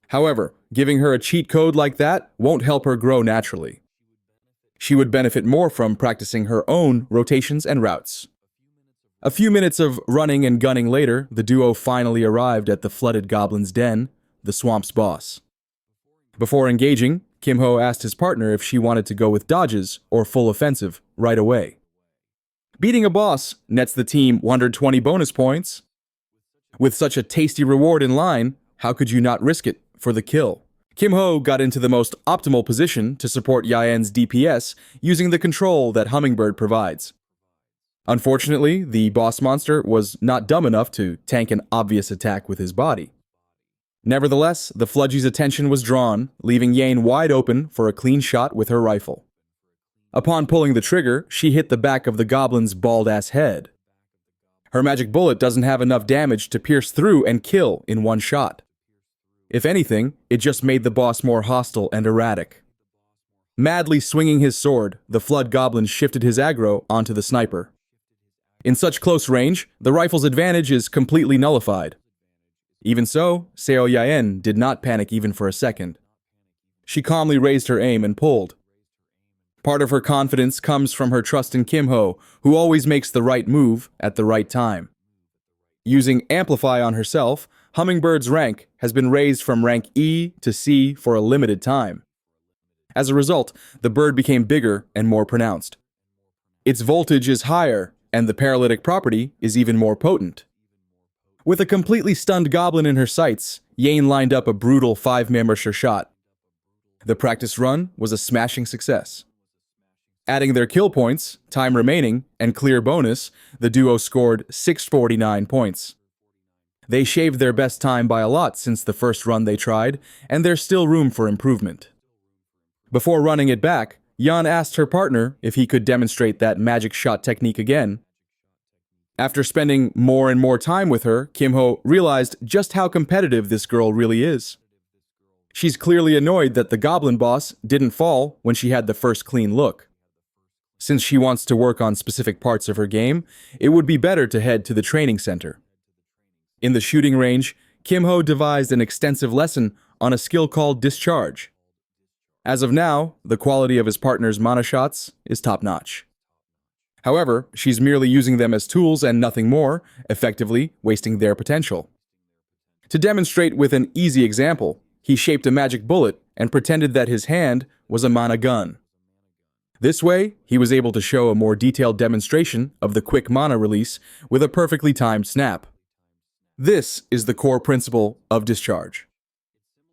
However, giving her a cheat code like that won't help her grow naturally. She would benefit more from practicing her own rotations and routes. A few minutes of running and gunning later, the duo finally arrived at the flooded goblin's den, the swamp's boss. Before engaging, Kim-ho asked his partner if she wanted to go with dodges or full offensive right away. Beating a boss nets the team 120 bonus points. With such a tasty reward in line, how could you not risk it for the kill? Kim-ho got into the most optimal position to support Yaen's DPS using the control that Hummingbird provides. Unfortunately, the boss monster was not dumb enough to tank an obvious attack with his body. Nevertheless, the Fludgy's attention was drawn, leaving Yaen wide open for a clean shot with her rifle. Upon pulling the trigger, she hit the back of the goblin's bald-ass head. Her magic bullet doesn't have enough damage to pierce through and kill in one shot. If anything, it just made the boss more hostile and erratic. Madly swinging his sword, the Flood Goblin shifted his aggro onto the sniper. In such close range, the rifle's advantage is completely nullified. Even so, Seo Yaen did not panic even for a second. She calmly raised her aim and pulled. Part of her confidence comes from her trust in Kim-ho, who always makes the right move at the right time. Using Amplify on herself, Hummingbird's rank has been raised from rank E to C for a limited time. As a result, the bird became bigger and more pronounced. Its voltage is higher, and the paralytic property is even more potent. With a completely stunned goblin in her sights, Yaen lined up a brutal 5-member shot. The practice run was a smashing success. Adding their kill points, time remaining, and clear bonus, the duo scored 649 points. They shaved their best time by a lot since the first run they tried, and there's still room for improvement. Before running it back, Yan asked her partner if he could demonstrate that magic shot technique again. After spending more and more time with her, Kim-ho realized just how competitive this girl really is. She's clearly annoyed that the goblin boss didn't fall when she had the first clean look. Since she wants to work on specific parts of her game, it would be better to head to the training center. In the shooting range, Kim-ho devised an extensive lesson on a skill called Discharge. As of now, the quality of his partner's mana shots is top-notch. However, she's merely using them as tools and nothing more, effectively wasting their potential. To demonstrate with an easy example, he shaped a magic bullet and pretended that his hand was a mana gun. This way, he was able to show a more detailed demonstration of the quick mana release with a perfectly timed snap. This is the core principle of Discharge.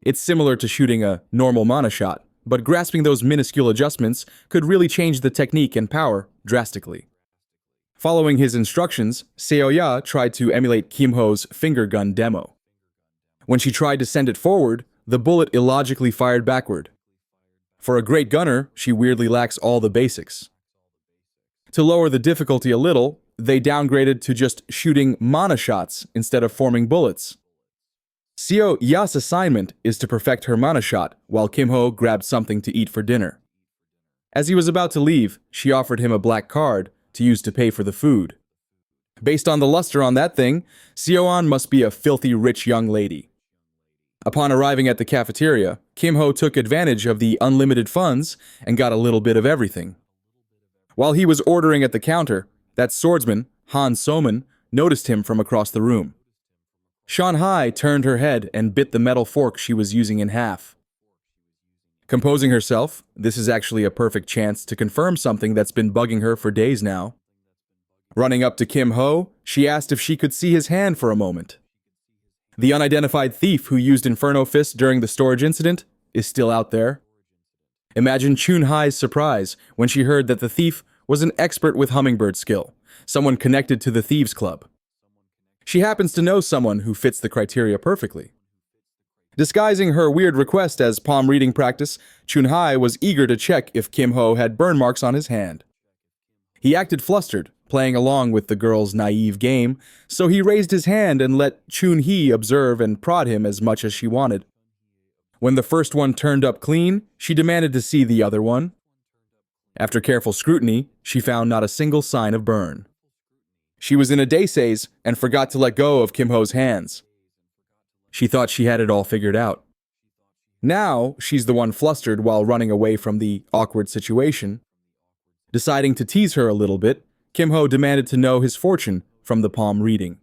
It's similar to shooting a normal mana shot, but grasping those minuscule adjustments could really change the technique and power drastically. Following his instructions, Seo-ya tried to emulate Kim-ho's finger gun demo. When she tried to send it forward, the bullet illogically fired backward. For a great gunner, she weirdly lacks all the basics. To lower the difficulty a little, they downgraded to just shooting mana shots instead of forming bullets. Seo-ya's assignment is to perfect her mana shot while Kim-ho grabbed something to eat for dinner. As he was about to leave, she offered him a black card to use to pay for the food. Based on the luster on that thing, Seo-an must be a filthy rich young lady. Upon arriving at the cafeteria, Kim-ho took advantage of the unlimited funds and got a little bit of everything. While he was ordering at the counter, That swordsman, Han Soman, noticed him from across the room. Shanhai turned her head and bit the metal fork she was using in half. Composing herself, this is actually a perfect chance to confirm something that's been bugging her for days now. Running up to Kim Ho, she asked if she could see his hand for a moment. The unidentified thief who used Inferno Fist during the storage incident is still out there. Imagine Chun-Hai's surprise when she heard that the thief was an expert with hummingbird skill, someone connected to the Thieves' Club. She happens to know someone who fits the criteria perfectly. Disguising her weird request as palm reading practice, Chun-Hai was eager to check if Kim Ho had burn marks on his hand. He acted flustered, playing along with the girl's naive game, so he raised his hand and let Chun-Hee observe and prod him as much as she wanted. When the first one turned up clean, she demanded to see the other one. After careful scrutiny, she found not a single sign of burn. She was in a daze and forgot to let go of Kim Ho's hands. She thought she had it all figured out. Now, she's the one flustered while running away from the awkward situation. Deciding to tease her a little bit, Kim Ho demanded to know his fortune from the palm reading.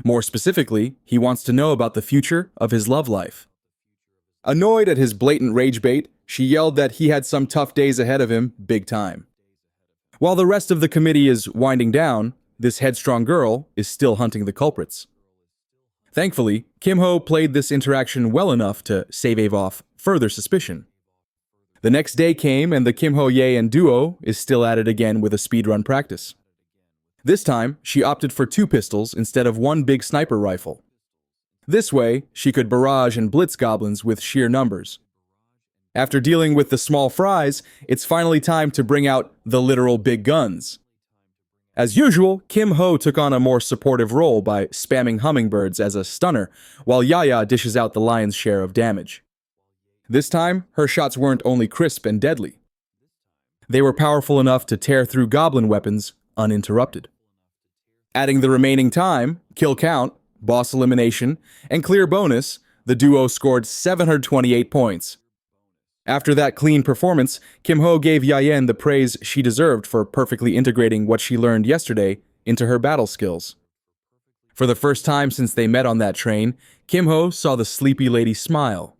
More specifically, he wants to know about the future of his love life. Annoyed at his blatant rage bait, she yelled that he had some tough days ahead of him, big time. While the rest of the committee is winding down, this headstrong girl is still hunting the culprits. Thankfully, Kim Ho played this interaction well enough to stave off further suspicion. The next day came and the Kim Ho Ye duo is still at it again with a speedrun practice. This time, she opted for 2 pistols instead of 1 big sniper rifle. This way, she could barrage and blitz goblins with sheer numbers. After dealing with the small fries, it's finally time to bring out the literal big guns. As usual, Kim Ho took on a more supportive role by spamming hummingbirds as a stunner, while Yaya dishes out the lion's share of damage. This time, her shots weren't only crisp and deadly. They were powerful enough to tear through goblin weapons uninterrupted. Adding the remaining time, kill count, boss elimination, and clear bonus, the duo scored 728 points. After that clean performance, Kim Ho gave Yayen the praise she deserved for perfectly integrating what she learned yesterday into her battle skills. For the first time since they met on that train, Kim Ho saw the sleepy lady smile.